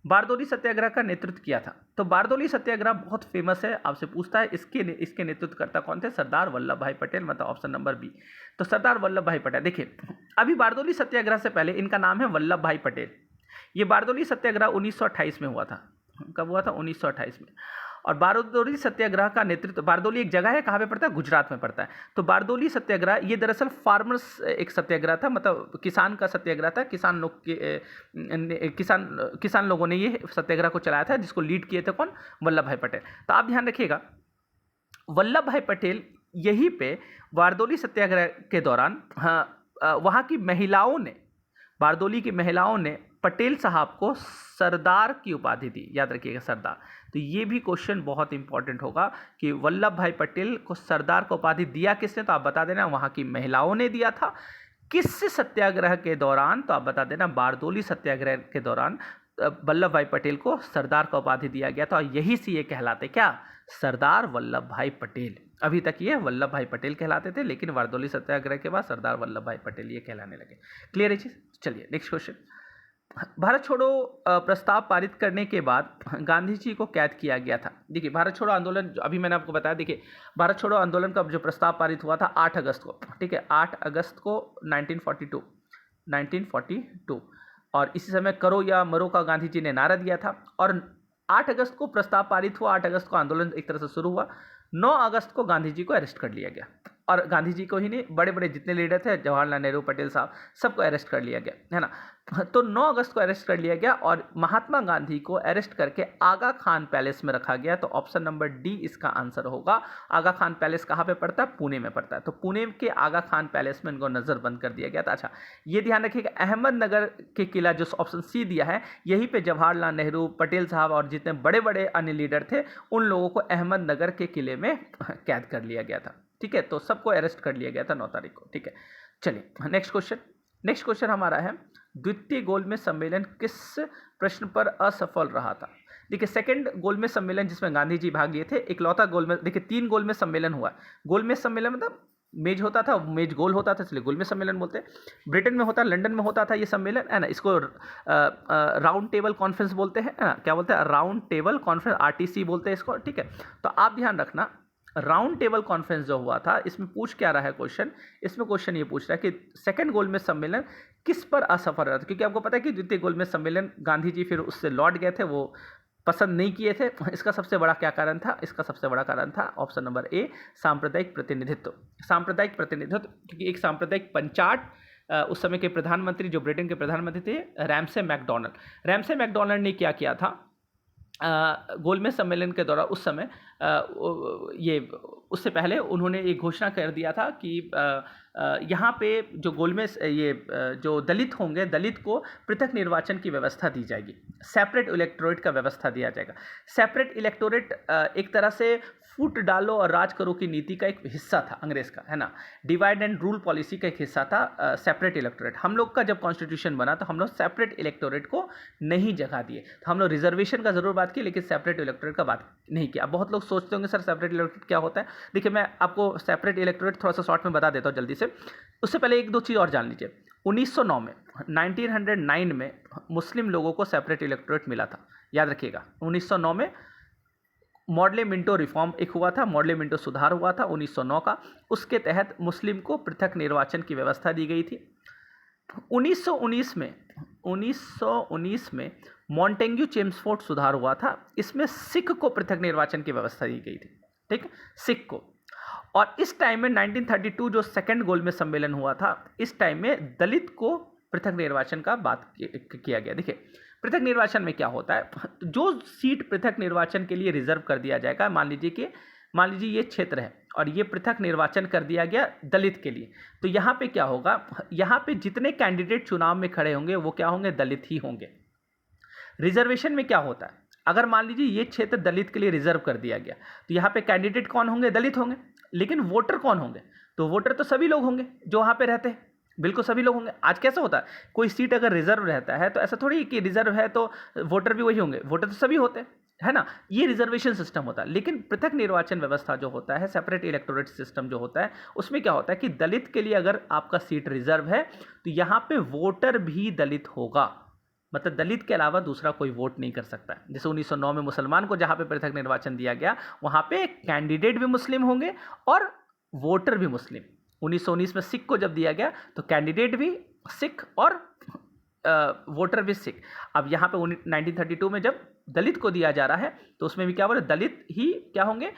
Speaker 1: बारदोली सत्याग्रह का नेतृत्व किया था, तो बारदोली सत्याग्रह बहुत फेमस है, आपसे पूछता है इसके नेतृत्वकर्ता कौन थे, सरदार वल्लभ भाई पटेल, मतलब ऑप्शन नंबर बी। तो सरदार वल्लभ भाई पटेल, देखिए अभी बारदोली सत्याग्रह से पहले इनका नाम है वल्लभ भाई पटेल। ये बारदोली सत्याग्रह 1928 में हुआ था। कब हुआ था, 1928 में। और बारदोली सत्याग्रह का नेतृत्व, बारदोली एक जगह है, कहाँ पे पड़ता है, गुजरात में पड़ता है। तो बारदोली सत्याग्रह ये दरअसल फार्मर्स एक सत्याग्रह था, मतलब किसान का सत्याग्रह था। किसान लोग के किसान लोगों ने ये सत्याग्रह को चलाया था, जिसको लीड किए थे कौन, वल्लभ भाई पटेल। तो आप ध्यान रखिएगा, वल्लभ भाई पटेल यहीं पे बारदोली सत्याग्रह के दौरान, वहाँ की महिलाओं ने, बारदोली की महिलाओं ने पटेल साहब को सरदार की उपाधि दी। याद रखिएगा, सरदार। तो ये भी क्वेश्चन बहुत इंपॉर्टेंट होगा कि वल्लभ भाई पटेल को सरदार को उपाधि दिया किसने, तो आप बता देना वहाँ की महिलाओं ने दिया था। किस सत्याग्रह के दौरान, तो आप बता देना बारदोली सत्याग्रह के दौरान वल्लभ भाई पटेल को सरदार का उपाधि दिया गया था, और यही से ये कहलाते क्या, सरदार वल्लभ भाई पटेल। अभी तक ये वल्लभ भाई पटेल कहलाते थे, लेकिन बारदोली सत्याग्रह के बाद सरदार वल्लभ भाई पटेल ये कहलाने लगे। क्लियर है चीज। चलिए नेक्स्ट क्वेश्चन। भारत छोड़ो प्रस्ताव पारित करने के बाद गांधी जी को कैद किया गया था। देखिए भारत छोड़ो आंदोलन, अभी मैंने आपको बताया, देखिए भारत छोड़ो आंदोलन का जो प्रस्ताव पारित हुआ था 8 अगस्त को, ठीक है, 8 अगस्त को 1942, और इसी समय करो या मरो का गांधी जी ने नारा दिया था। और 8 अगस्त को प्रस्ताव पारित हुआ, 8 अगस्त को आंदोलन एक तरह से शुरू हुआ। 9 अगस्त को गांधी जी को अरेस्ट कर लिया गया, और गांधी जी को ही नहीं, बड़े बड़े जितने लीडर थे, जवाहरलाल नेहरू, पटेल साहब, सबको अरेस्ट कर लिया गया, है ना। तो 9 अगस्त को अरेस्ट कर लिया गया, और महात्मा गांधी को अरेस्ट करके आगा खान पैलेस में रखा गया। तो ऑप्शन नंबर डी इसका आंसर होगा। आगा खान पैलेस कहाँ पे पड़ता है, पुणे में पड़ता है। तो पुणे के आगा खान पैलेस में इनको नज़रबंद कर दिया गया था। अच्छा, ये ध्यान रखिएगा, अहमदनगर के किला जो ऑप्शन सी दिया है, यहीं पे जवाहरलाल नेहरू, पटेल साहब और जितने बड़े बड़े अन्य लीडर थे, उन लोगों को अहमदनगर के किले में कैद कर लिया गया था। ठीक है, तो सबको अरेस्ट कर लिया गया था 9 तारीख को। ठीक है, चलिए नेक्स्ट क्वेश्चन। नेक्स्ट क्वेश्चन हमारा है, द्वितीय गोलमेज सम्मेलन किस प्रश्न पर असफल रहा था। देखिए सेकंड गोलमेज सम्मेलन जिसमें गांधी जी भाग लिए थे, इकलौता गोलमेज, देखिए 3 गोलमेज सम्मेलन हुआ। गोलमेज सम्मेलन मतलब मेज होता था, मेज गोल होता था, इसलिए गोलमेज सम्मेलन बोलते हैं। ब्रिटेन में होता, लंदन में होता था ये सम्मेलन, है ना। इसको राउंड टेबल कॉन्फ्रेंस बोलते हैं, है ना। क्या बोलते हैं, राउंड टेबल कॉन्फ्रेंस, RTC बोलते हैं इसको। ठीक है, तो आप ध्यान रखना, राउंड टेबल कॉन्फ्रेंस जो हुआ था, इसमें पूछ क्या रहा है क्वेश्चन, इसमें क्वेश्चन ये पूछ रहा है कि सेकंड गोलमेज सम्मेलन किस पर असफल रहा था। क्योंकि आपको पता है कि द्वितीय गोलमेज सम्मेलन गांधी जी फिर उससे लौट गए थे, वो पसंद नहीं किए थे। इसका सबसे बड़ा क्या कारण था, इसका सबसे बड़ा कारण था ऑप्शन नंबर ए, सांप्रदायिक प्रतिनिधित्व। सांप्रदायिक प्रतिनिधित्व, क्योंकि एक सांप्रदायिक पंचाट उस समय के प्रधानमंत्री, जो ब्रिटेन के प्रधानमंत्री थे, रैमसे मैकडोनल्ड ने क्या किया था, गोलमेज सम्मेलन के दौरान, उस समय ये उससे पहले उन्होंने एक घोषणा कर दिया था कि यहाँ पे जो गोलमेज जो दलित होंगे, दलित को पृथक निर्वाचन की व्यवस्था दी जाएगी, सेपरेट इलेक्टोरेट का व्यवस्था दिया जाएगा। सेपरेट इलेक्टोरेट एक तरह से फूट डालो और राज करो की नीति का एक हिस्सा था अंग्रेज का, है ना। डिवाइड एंड रूल पॉलिसी का एक हिस्सा था सेपरेट इलेक्टोरेट। हम लोग का जब कॉन्स्टिट्यूशन बना तो हम लोग सेपरेट इलेक्टोरेट को नहीं जगह दिए, तो हम लोग रिजर्वेशन का जरूर बात की, लेकिन सेपरेट इलेक्टोरेट का बात नहीं किया। बहुत लोग सोचते होंगे सर सेपरेट इलेक्टोरेट क्या होता है। देखिए मैं आपको सेपरेट इलेक्टोरेट थोड़ा सा शॉर्ट में बता देता हूँ जल्दी से। उससे पहले एक दो चीज़ और जान लीजिए। 1909 में मुस्लिम लोगों को सेपरेट इलेक्टोरेट मिला था, याद रखिएगा। 1909 में मॉडले मिंटो रिफॉर्म एक हुआ था, मॉडले मिंटो सुधार हुआ था 1909 का, उसके तहत मुस्लिम को पृथक निर्वाचन की व्यवस्था दी गई थी। 1919 में मॉन्टेग्यू चेम्सफोर्ड सुधार हुआ था। इसमें सिख को पृथक निर्वाचन की व्यवस्था दी गई थी, ठीक है, सिख को। और इस टाइम में 1932 जो सेकंड गोलमेज सम्मेलन हुआ था, इस टाइम में दलित को पृथक निर्वाचन का बात किया गया। देखिए पृथक निर्वाचन में क्या होता है, जो सीट पृथक निर्वाचन के लिए रिजर्व कर दिया जाएगा, मान लीजिए ये क्षेत्र है और ये पृथक निर्वाचन कर दिया गया दलित के लिए, तो यहाँ पे क्या होगा, यहाँ पे जितने कैंडिडेट चुनाव में खड़े होंगे वो क्या होंगे, दलित ही होंगे। रिजर्वेशन में क्या होता है, अगर मान लीजिए ये क्षेत्र दलित के लिए रिजर्व कर दिया गया, तो यहाँ पे कैंडिडेट कौन होंगे, दलित होंगे, लेकिन वोटर कौन होंगे, तो वोटर तो सभी लोग होंगे जो वहाँ पे रहते हैं, बिल्कुल सभी लोग होंगे। आज कैसा होता है, कोई सीट अगर रिजर्व रहता है तो ऐसा थोड़ी कि रिजर्व है तो वोटर भी वही होंगे, वोटर तो सभी होते हैं, है ना, ये रिजर्वेशन सिस्टम होता है। लेकिन पृथक निर्वाचन व्यवस्था जो होता है, सेपरेट इलेक्टोरेट सिस्टम जो होता है, उसमें क्या होता है कि दलित के लिए अगर आपका सीट रिजर्व है तो यहाँ पे वोटर भी दलित होगा, मतलब दलित के अलावा दूसरा कोई वोट नहीं कर सकता है। जैसे 1909 में मुसलमान को जहाँ पे पृथक निर्वाचन दिया गया, वहाँ पे कैंडिडेट भी मुस्लिम होंगे और वोटर भी मुस्लिम। 1919 में सिख को जब दिया गया तो कैंडिडेट भी सिख और वोटर भी सिख। अब यहाँ पे 1932 में जब दलित को दिया जा रहा है तो उसमें भी क्या बोले, दलित ही क्या होंगे,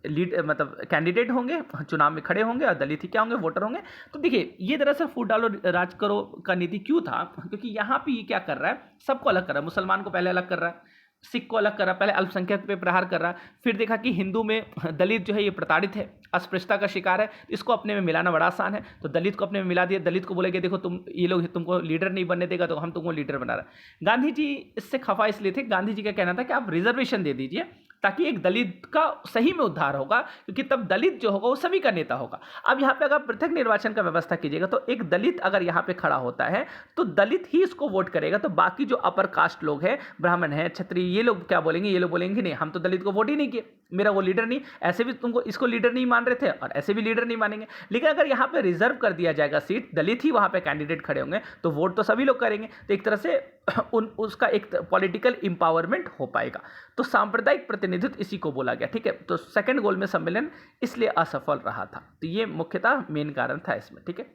Speaker 1: लीड मतलब कैंडिडेट होंगे, चुनाव में खड़े होंगे, और दलित ही क्या होंगे, वोटर होंगे। तो देखिए ये दरअसल फूट डालो राज करो का नीति क्यों था, क्योंकि यहाँ पे ये क्या कर रहा है, सबको अलग कर रहा है। मुसलमान को पहले अलग कर रहा है, सिख को अलग कर रहा है, पहले अल्पसंख्यक पे प्रहार कर रहा है, फिर देखा कि हिंदू में दलित जो है ये प्रताड़ित है, अस्पृश्यता का शिकार है, इसको अपने में मिलाना बड़ा आसान है, तो दलित को अपने में मिला दिया। दलित को बोलेगे देखो तुम, ये लोग तुमको लीडर नहीं बनने देगा तो हम तुमको लीडर बना रहा है। गांधी जी इससे खफा इसलिए थे, गांधी जी का कहना था कि आप रिजर्वेशन दे दीजिए ताकि एक दलित का सही में उद्धार होगा, क्योंकि तब दलित जो होगा वो सभी का नेता होगा। अब यहाँ पे अगर पृथक निर्वाचन का व्यवस्था कीजिएगा तो एक दलित अगर यहाँ पे खड़ा होता है तो दलित ही इसको वोट करेगा, तो बाकी जो अपर कास्ट लोग हैं, ब्राह्मण है, क्षत्रिय, ये लोग क्या बोलेंगे, ये लोग बोलेंगे नहीं हम तो दलित को वोट ही नहीं किए, मेरा वो लीडर नहीं। ऐसे भी तुमको इसको लीडर नहीं मान रहे थे और ऐसे भी लीडर नहीं मानेंगे। लेकिन अगर यहाँ पे रिजर्व कर दिया जाएगा सीट, दलित ही वहाँ पे कैंडिडेट खड़े होंगे, तो वोट तो सभी लोग करेंगे, तो एक तरह से उसका एक पॉलिटिकल इंपावरमेंट हो पाएगा। तो सांप्रदायिक प्रतिनिधित्व इसी को बोला गया, ठीक है। तो सेकंड गोलमेज सम्मेलन इसलिए असफल रहा था, तो ये मुख्यतः मेन कारण था इसमें, ठीक है।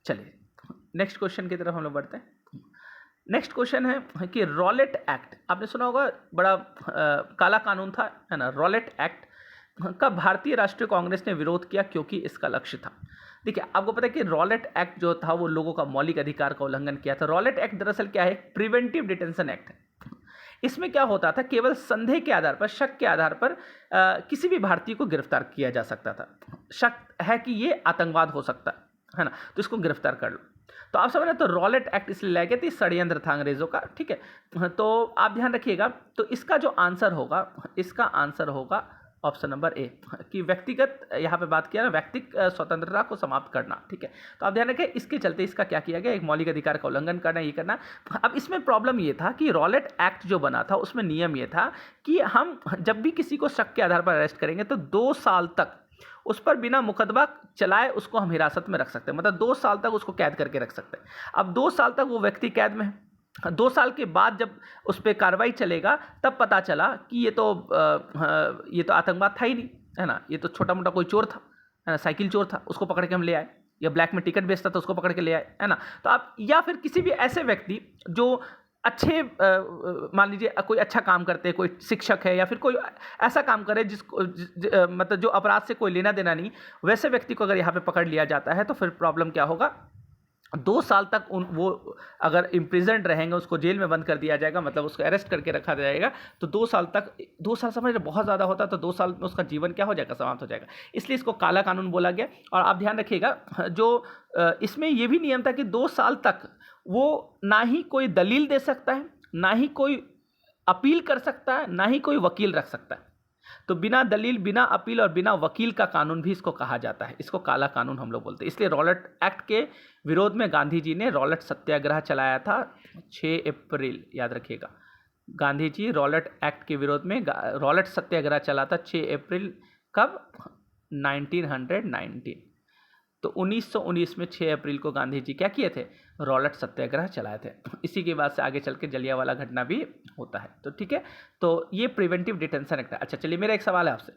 Speaker 1: चलिए नेक्स्ट क्वेश्चन की तरफ हम लोग बढ़ते हैं। नेक्स्ट क्वेश्चन है कि रॉलेट एक्ट, आपने सुना होगा, बड़ा काला कानून था, है ना। रॉलेट एक्ट का भारतीय राष्ट्रीय कांग्रेस ने विरोध किया क्योंकि इसका लक्ष्य था। देखिए आपको पता है कि रॉलेट एक्ट जो था वो लोगों का मौलिक अधिकार का उल्लंघन किया था। रॉलेट एक्ट दरअसल क्या है, प्रिवेंटिव डिटेंशन एक्ट है। इसमें क्या होता था, केवल संदेह के आधार पर, शक के आधार पर किसी भी भारतीय को गिरफ्तार किया जा सकता था। शक है कि ये आतंकवाद हो सकता है ना, तो इसको गिरफ्तार कर लो। तो आप समझ रहे, तो रॉलेट एक्ट इसलिए लाया गया था, षड्यंत्र था अंग्रेजों का, ठीक है। तो आप ध्यान रखिएगा, तो इसका जो आंसर होगा, इसका आंसर होगा ऑप्शन नंबर ए, कि व्यक्तिगत, यहाँ पे बात किया ना, व्यक्तिगत स्वतंत्रता को समाप्त करना, ठीक है। तो आप ध्यान रखें, इसके चलते इसका क्या किया गया, एक मौलिक अधिकार का उल्लंघन करना, ये करना। अब इसमें प्रॉब्लम ये था कि रॉलेट एक्ट जो बना था उसमें नियम ये था कि हम जब भी किसी को शक के आधार पर अरेस्ट करेंगे तो 2 साल तक उस पर बिना मुकदमा चलाए उसको हम हिरासत में रख सकते हैं, मतलब 2 साल तक उसको कैद करके रख सकते हैं। अब 2 साल तक वो व्यक्ति कैद में है, 2 साल के बाद जब उस पर कार्रवाई चलेगा तब पता चला कि ये तो आतंकवाद था ही नहीं, है ना, ये तो छोटा मोटा कोई चोर था, है ना, साइकिल चोर था, उसको पकड़ के हम ले आए, या ब्लैक में टिकट बेचता था उसको पकड़ के ले आए, है ना। तो आप, या फिर किसी भी ऐसे व्यक्ति जो अच्छे, मान लीजिए कोई अच्छा काम करते हैं, कोई शिक्षक है या फिर कोई ऐसा काम करे जिसको मतलब जो अपराध से कोई लेना देना नहीं, वैसे व्यक्ति को अगर यहाँ पे पकड़ लिया जाता है तो फिर प्रॉब्लम क्या होगा, 2 साल तक वो अगर इम्प्रिजन्ड रहेंगे, उसको जेल में बंद कर दिया जाएगा, मतलब उसको अरेस्ट करके रखा जाएगा, तो 2 साल तक, 2 साल समझ बहुत ज़्यादा होता है, तो 2 साल में उसका जीवन क्या हो जाएगा, समाप्त हो जाएगा। इसलिए इसको काला कानून बोला गया। और आप ध्यान रखिएगा, जो इसमें ये भी नियम था कि 2 साल तक वो ना ही कोई दलील दे सकता है, ना ही कोई अपील कर सकता है, ना ही कोई वकील रख सकता है। तो बिना दलील, बिना अपील और बिना वकील का कानून भी इसको कहा जाता है, इसको काला कानून हम लोग बोलते हैं। इसलिए रॉलेट एक्ट के विरोध में गांधी जी ने रॉलेट सत्याग्रह चलाया था 6 अप्रैल, याद रखिएगा। गांधी जी रॉलेट एक्ट के विरोध में रॉलेट सत्याग्रह चला था 6 अप्रैल, कब, 1919। तो 1919 में 6 अप्रैल को गांधी जी क्या किए थे, रॉलेट सत्याग्रह चलाए थे। इसी के बाद से आगे चल के जलियांवाला घटना भी होता है, तो ठीक है। तो ये प्रिवेंटिव डिटेंशन एक्ट है। अच्छा चलिए, मेरा एक सवाल है आपसे,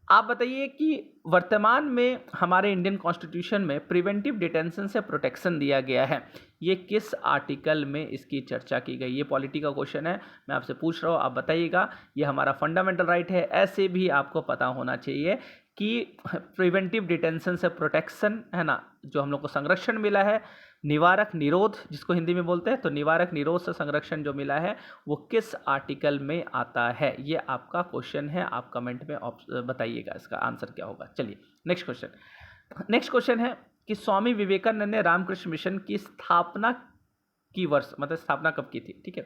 Speaker 1: आप बताइए कि वर्तमान में हमारे इंडियन कॉन्स्टिट्यूशन में प्रिवेंटिव डिटेंशन से प्रोटेक्शन दिया गया है, ये किस आर्टिकल में इसकी चर्चा की गई? ये पॉलिटी का क्वेश्चन है, मैं आपसे पूछ रहा हूँ, आप बताइएगा। ये हमारा फंडामेंटल राइट है, ऐसे भी आपको पता होना चाहिए कि प्रिवेंटिव डिटेंशन से प्रोटेक्शन है ना, जो हम लोग को संरक्षण मिला है, निवारक निरोध जिसको हिंदी में बोलते हैं, तो निवारक निरोध से संरक्षण जो मिला है वो किस आर्टिकल में आता है? ये आपका क्वेश्चन है, आप कमेंट में बताइएगा इसका आंसर क्या होगा। चलिए नेक्स्ट क्वेश्चन है कि स्वामी विवेकानंद ने रामकृष्ण मिशन की स्थापना की वर्ष, मतलब स्थापना कब की थी? ठीक है,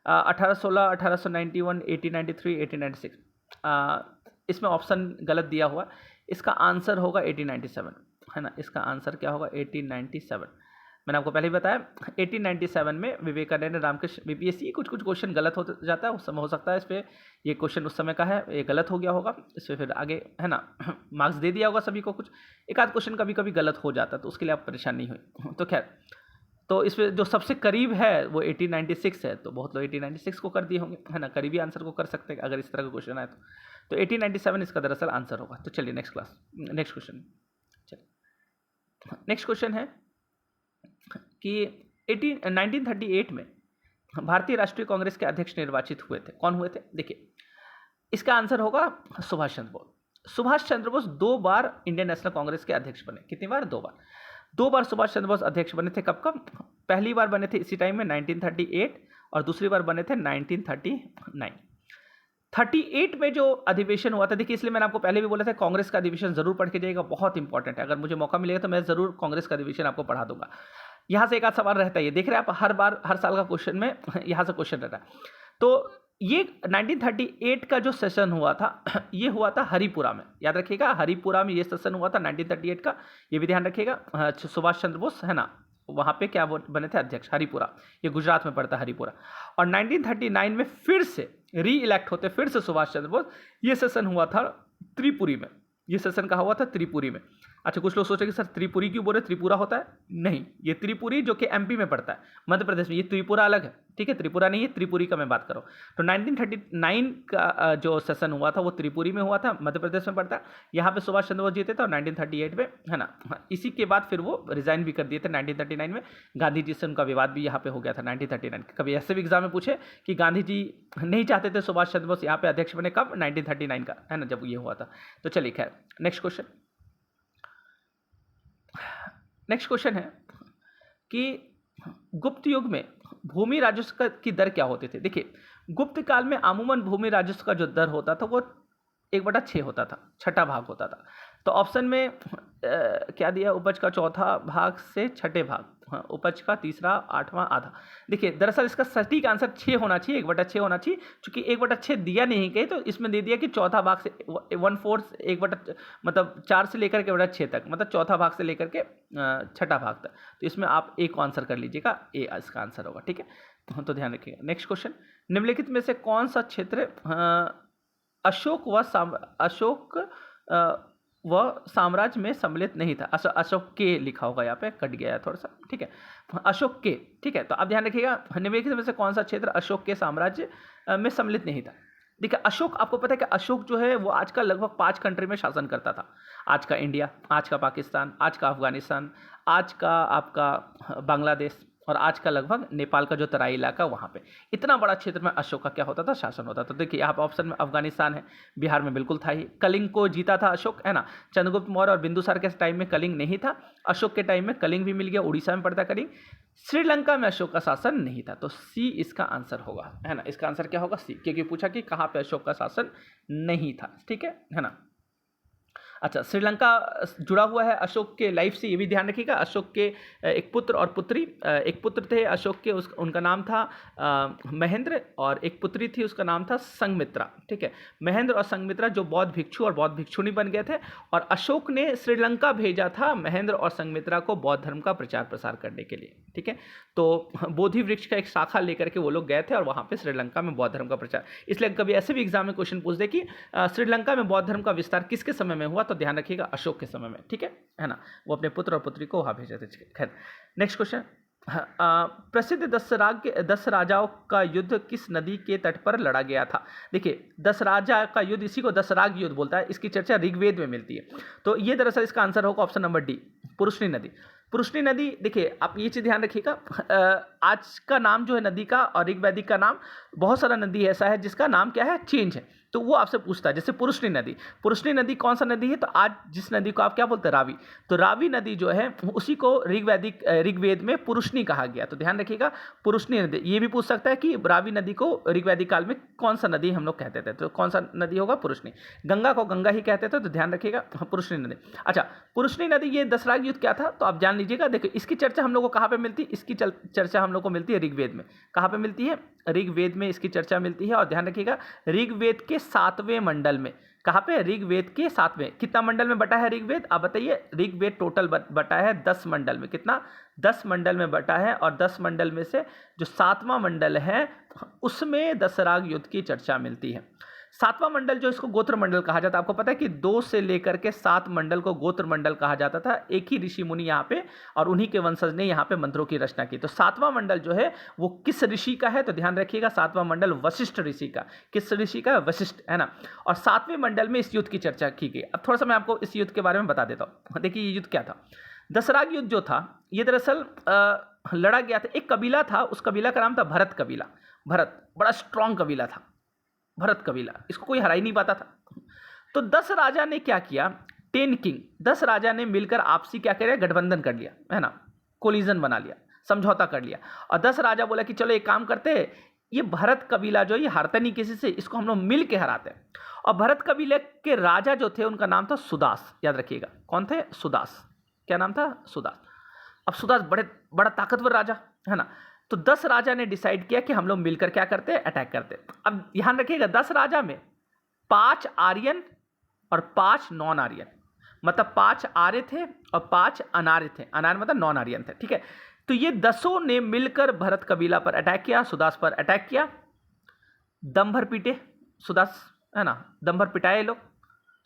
Speaker 1: 1816, 1891, 1893, 1896। इसमें ऑप्शन गलत दिया हुआ, इसका आंसर होगा 1897, है ना। इसका आंसर क्या होगा? 1897। मैंने आपको पहले ही बताया 1897 में विवेकानंद रामकृष्ण, बीपीएससी कुछ क्वेश्चन गलत हो जाता है उस समय, हो सकता है इस पर ये क्वेश्चन उस समय का है, ये गलत हो गया होगा, इस पर फिर आगे है ना मार्क्स दे दिया होगा सभी को। कुछ एक आध क्वेश्चन कभी कभी गलत हो जाता है, तो उसके लिए आप परेशान नहीं हुई। तो खैर, तो इस पर जो सबसे करीब है वो 1896 है, तो बहुत लोग 1896 को कर दिए होंगे, है ना। करीबी आंसर को कर सकते हैं अगर इस तरह का क्वेश्चन आए तो 1897 इसका दरअसल आंसर होगा। तो चलिए नेक्स्ट क्वेश्चन है कि 1938 में भारतीय राष्ट्रीय कांग्रेस के अध्यक्ष निर्वाचित हुए थे, कौन हुए थे? देखिए, इसका आंसर होगा सुभाष चंद्र बोस। सुभाष चंद्र बोस 2 बार इंडियन नेशनल कांग्रेस के अध्यक्ष बने। कितनी बार? 2 बार सुभाष चंद्र बोस अध्यक्ष बने थे। कब? पहली बार बने थे इसी टाइम में 1938, और दूसरी बार बने थे 1939। 38 में जो अधिवेशन हुआ था, देखिए इसलिए मैंने आपको पहले भी बोला था कांग्रेस का अधिवेशन जरूर पढ़ के जाइएगा, बहुत इंपॉर्टेंट है। अगर मुझे मौका मिलेगा तो मैं जरूर कांग्रेस का अधिवेशन आपको पढ़ा दूंगा। यहाँ से एक आध सवाल रहता है, ये देख रहे हैं आप, हर साल का क्वेश्चन में यहाँ से क्वेश्चन रहता है। तो ये 1938 का जो सेशन हुआ था ये हुआ था हरिपुरा में, याद रखिएगा, हरिपुरा में ये सेशन हुआ था 1938 का, ये भी ध्यान रखिएगा। सुभाष चंद्र बोस है ना, वहाँ पे क्या बने थे? अध्यक्ष। हरिपुरा, ये गुजरात में पड़ता है हरिपुरा। और 1939 में फिर से री इलेक्ट होते फिर से सुभाष चंद्र बोस, ये सेशन हुआ था त्रिपुरी में। ये सेशन कहा हुआ था त्रिपुरी में। अच्छा, कुछ लोग सोचेंगे सर त्रिपुरी क्यों बोले, त्रिपुरा होता है? नहीं, ये त्रिपुरी जो कि एमपी में पड़ता है, मध्य प्रदेश में, ये त्रिपुरा अलग है, ठीक है, त्रिपुरा नहीं है, त्रिपुरी का मैं बात कर रहा हूँ। तो 1939 का जो सेशन हुआ था वो त्रिपुरी में हुआ था, मध्य प्रदेश में पड़ता है। यहाँ पे सुभाष चंद्र बोस जीते थे और 1938 में, है ना, इसी के बाद फिर वो रिजाइन भी कर दिए थे 1939 में। गांधी जी से उनका विवाद भी यहाँ पे हो गया था 1939। कभी ऐसे भी एग्जाम में पूछे कि गांधी जी नहीं चाहते थे सुभाष चंद्र बोस यहाँ पे अध्यक्ष बने, कब? 1939 का, है ना, जब ये हुआ था। तो चलिए खैर, नेक्स्ट क्वेश्चन है कि गुप्त युग में भूमि राजस्व की दर क्या होती थी? देखिए, गुप्त काल में अमूमन भूमि राजस्व का जो दर होता था वो 1/6 होता था, छठा भाग होता था। तो ऑप्शन में क्या दिया? उपज का चौथा भाग से छठे भाग, हाँ, उपज का तीसरा आठवां आधा। देखिए, दरअसल इसका सटीक आंसर 6 होना चाहिए, 1/6 होना चाहिए, क्योंकि 1/6 दिया नहीं कहीं, तो इसमें दे दिया कि चौथा भाग से 1/4, 1/, मतलब 4 से लेकर के 1/6 तक, मतलब चौथा भाग से लेकर के छठा भाग तक। तो इसमें आप ए को आंसर कर लीजिएगा, ए इसका आंसर होगा, ठीक है, तो ध्यान रखिएगा। नेक्स्ट क्वेश्चन, निम्नलिखित में से कौन सा क्षेत्र अशोक व साम्राज्य में सम्मिलित नहीं था? अशोक के लिखा होगा, यहाँ पे कट गया है थोड़ा सा, ठीक है, अशोक के, ठीक है। तो आप ध्यान रखिएगा, निम्नलिखित में से कौन सा क्षेत्र अशोक के साम्राज्य में सम्मिलित नहीं था? देखिए, अशोक, आपको पता है कि अशोक जो है वो आज का लगभग 5 कंट्री में शासन करता था। आज का इंडिया, आज का पाकिस्तान, आज का अफगानिस्तान, आज का आपका बांग्लादेश, और आज का लगभग नेपाल का जो तराई इलाका, वहाँ पे इतना बड़ा क्षेत्र में अशोक का क्या होता था? शासन होता था। तो देखिए यहाँ पे ऑप्शन में अफगानिस्तान है, बिहार में बिल्कुल था ही। कलिंग को जीता था अशोक, है ना। चंद्रगुप्त मौर्य और बिंदुसार के टाइम में कलिंग नहीं था, अशोक के टाइम में कलिंग भी मिल गया, उड़ीसा में पड़ता कलिंग। श्रीलंका में अशोक का शासन नहीं था, तो सी इसका आंसर होगा, है ना। इसका आंसर क्या होगा? सी, क्योंकि पूछा कि कहाँ पे अशोक का शासन नहीं था, ठीक है ना। अच्छा, श्रीलंका जुड़ा हुआ है अशोक के लाइफ से, ये भी ध्यान रखिएगा। अशोक के एक पुत्र और पुत्री, एक पुत्र थे अशोक के, उनका नाम था महेंद्र, और एक पुत्री थी, उसका नाम था संघमित्रा, ठीक है। महेंद्र और संघमित्रा जो बौद्ध भिक्षु और बौद्ध भिक्षुणी बन गए थे, और अशोक ने श्रीलंका भेजा था महेंद्र और संघमित्रा को बौद्ध धर्म का प्रचार प्रसार करने के लिए, ठीक है। तो बोधि वृक्ष का एक शाखा लेकर के वो लोग गए थे और वहाँ पे श्रीलंका में बौद्ध धर्म का प्रचार। इसलिए कभी ऐसे भी एग्जाम में क्वेश्चन पूछ दे कि श्रीलंका में बौद्ध धर्म का विस्तार किसके समय में हुआ, तो ध्यान रखिएगा अशोक के समय में, ठीक है ना। वो अपने पुत्र और पुत्री को वहाँ भेजे थे। खैर, नेक्स्ट क्वेश्चन, हाँ, प्रसिद्ध 10 राजाओं का युद्ध किस नदी के तट पर लड़ा गया था? देखिए 10 राजा का युद्ध, इसी को 10 राग युद्ध बोलता है। इसकी चर्चा ऋग्वेद में मिलती है। तो ये दरअसल इसका आंसर होगा ऑप्शन नंबर डी, पुरुषनी नदी। पुरुषनी नदी, देखिए आप ये चीज़ ध्यान रखिएगा, आज का नाम जो है नदी का और ऋग्वैदिक का नाम, बहुत सारा नदी ऐसा है जिसका नाम क्या है, चेंज है। तो वो आपसे पूछता है, जैसे पुरुषनी नदी, पुरुषनी नदी कौन सा नदी है? तो आज जिस नदी को आप क्या बोलते हैं, रावी। तो रावी नदी जो है उसी को ऋग्वेद में पुरुषनी कहा गया। तो ध्यान रखिएगा, पुरुषनी नदी। ये भी पूछ सकता है कि रावी नदी को ऋग्वैदिक काल में कौन सा नदी हम लोग कहते थे, तो कौन सा नदी होगा, पुरुषनी। गंगा को गंगा ही कहते थे, तो ध्यान रखिएगा पुरुषनी नदी। अच्छा, पुरुषनी नदी, ये 10 राग युद्ध क्या था, तो आप जान लीजिएगा। देखिए इसकी चर्चा हम लोग को कहाँ पे मिलती है? इसकी चर्चा हम लोग को मिलती है ऋग्वेद में। कहाँ पे मिलती है? ऋग्वेद में इसकी चर्चा मिलती है। और ध्यान रखिएगा, ऋग्वेद के 7वें मंडल में। कहाँ पे? ऋग्वेद के 7वें। कितना मंडल में बटा है ऋग्वेद? आप बताइए। ऋग्वेद टोटल बटा है 10 मंडल में। कितना? 10 मंडल में बटा है। और 10 मंडल में से जो 7वां मंडल है उसमें 10 राग युद्ध की चर्चा मिलती है। 7वां मंडल जो, इसको गोत्र मंडल कहा जाता है। आपको पता है कि 2 से लेकर के 7 मंडल को गोत्र मंडल कहा जाता था। एक ही ऋषि मुनि यहाँ पे, और उन्हीं के वंशज ने यहाँ पे मंत्रों की रचना की। तो 7वां मंडल जो है वो किस ऋषि का है? तो ध्यान रखिएगा, 7वां मंडल वशिष्ठ ऋषि का। किस ऋषि का? वशिष्ठ, है ना। और 7वें मंडल में इस युद्ध की चर्चा की गई। अब थोड़ा सा मैं आपको इस युद्ध के बारे में बता देता हूँ। देखिए ये युद्ध क्या था। दसराग युद्ध जो था, ये दरअसल लड़ा गया था। एक कबीला था, उस कबीला का नाम था भरत कबीला। भरत बड़ा स्ट्रांग कबीला था, भरत कबीला। इसको कोई हरा ही नहीं पाता था। तो 10 राजा ने क्या किया, 10 किंग, 10 राजा ने मिलकर आपसी क्या कर, गठबंधन कर लिया, है ना, कोलिजन बना लिया, समझौता कर लिया। और 10 राजा बोला कि चलो एक काम करते हैं, ये भरत कबीला जो ये हारता नहीं किसी से, इसको हम लोग मिल के हराते हैं। और भरत कबीले के राजा जो थे उनका नाम था सुदास। याद रखिएगा, कौन थे? सुदास। क्या नाम था? सुदास। अब सुदास बड़ा ताकतवर राजा, है ना। तो 10 राजा ने डिसाइड किया कि हम लोग मिलकर क्या करते हैं, अटैक करते हैं। अब ध्यान रखिएगा, 10 राजा में 5 आर्यन और 5 नॉन आर्यन, मतलब 5 आर्य थे और 5 अनार्य थे। अनार्य मतलब नॉन आर्यन थे, ठीक है। तो ये 10 ने मिलकर भरत कबीला पर अटैक किया, सुदास पर अटैक किया। दम भर पीटे सुदास, है ना, दम भर पिटाए लोग।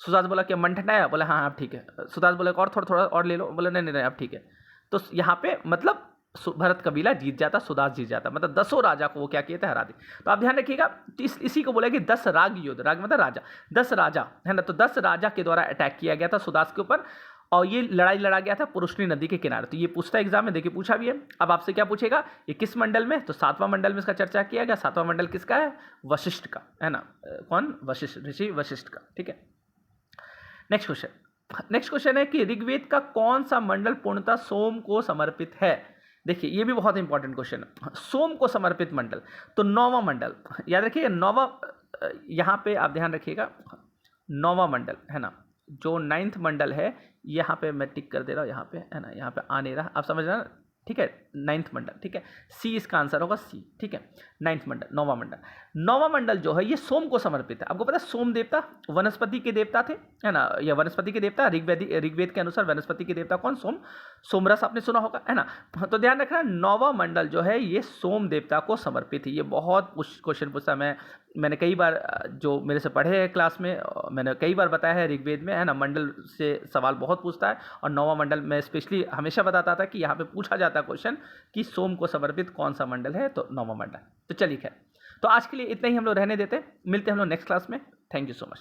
Speaker 1: सुदास बोला कि मन ठंडाया, बोला हाँ अब ठीक है। सुदास बोला और थोड़ा और ले लो, बोला नहीं नहीं अब ठीक है। तो यहाँ पे मतलब भरत कबीला जीत जाता, सुदास जीत जाता, मतलब 10 राजा को वो क्या किए थे, हरा दी। तो आप ध्यान रखिएगा, इसी को बोला कि 10 राग युद्ध। राग मतलब राजा, 10 राजा, है ना। तो 10 राजा के द्वारा अटैक किया गया था सुदास के ऊपर, और ये लड़ाई लड़ा गया था पुरुषनी नदी के किनारे। तो ये पूछता है एग्जाम में, देखिए पूछा भी है। अब आपसे क्या पूछेगा, ये किस मंडल में? तो 7वां मंडल में इसका चर्चा किया गया। 7वां मंडल किसका है? वशिष्ठ का, है ना। कौन? वशिष्ठ, ऋषि वशिष्ठ का, ठीक है। नेक्स्ट क्वेश्चन है कि ऋग्वेद का कौन सा मंडल पूर्णतः सोम को समर्पित है? देखिए ये भी बहुत इंपॉर्टेंट क्वेश्चन है, सोम को समर्पित मंडल। तो 9वां मंडल, याद रखिएगा 9वां, यहाँ पे आप ध्यान रखिएगा 9वां मंडल, है ना। जो 9th मंडल है, यहाँ पे मैं टिक कर दे रहा हूँ, यहाँ पे, है ना, यहाँ पे आ नहीं रहा, आप समझ रहे हैं, ठीक है। 9th मंडल, ठीक है, सी इसका आंसर होगा, सी, ठीक है। 9th मंडल, 9वां मंडल। 9वां मंडल जो है ये सोम को समर्पित है। आपको पता है सोम देवता वनस्पति के देवता थे, है ना, या वनस्पति के देवता, ऋग्वेद के अनुसार वनस्पति के देवता कौन? सोम। सोमरस आपने सुना होगा, है ना। तो ध्यान रखना, 9वां मंडल जो है ये सोम देवता को समर्पित है। ये बहुत क्वेश्चन पूछा, मैंने कई बार, जो मेरे से पढ़े हैं क्लास में, मैंने कई बार बताया है ऋग्वेद में, है ना, मंडल से सवाल बहुत पूछता है। और 9वां मंडल में स्पेशली हमेशा बताता था कि यहाँ पे पूछा जाता है क्वेश्चन कि सोम को समर्पित कौन सा मंडल है, तो 9वां मंडल। तो चलिए खैर, तो आज के लिए इतना ही हम लोग रहने देते हैं, मिलते हैं हम लोग नेक्स्ट क्लास में। Thank you so much.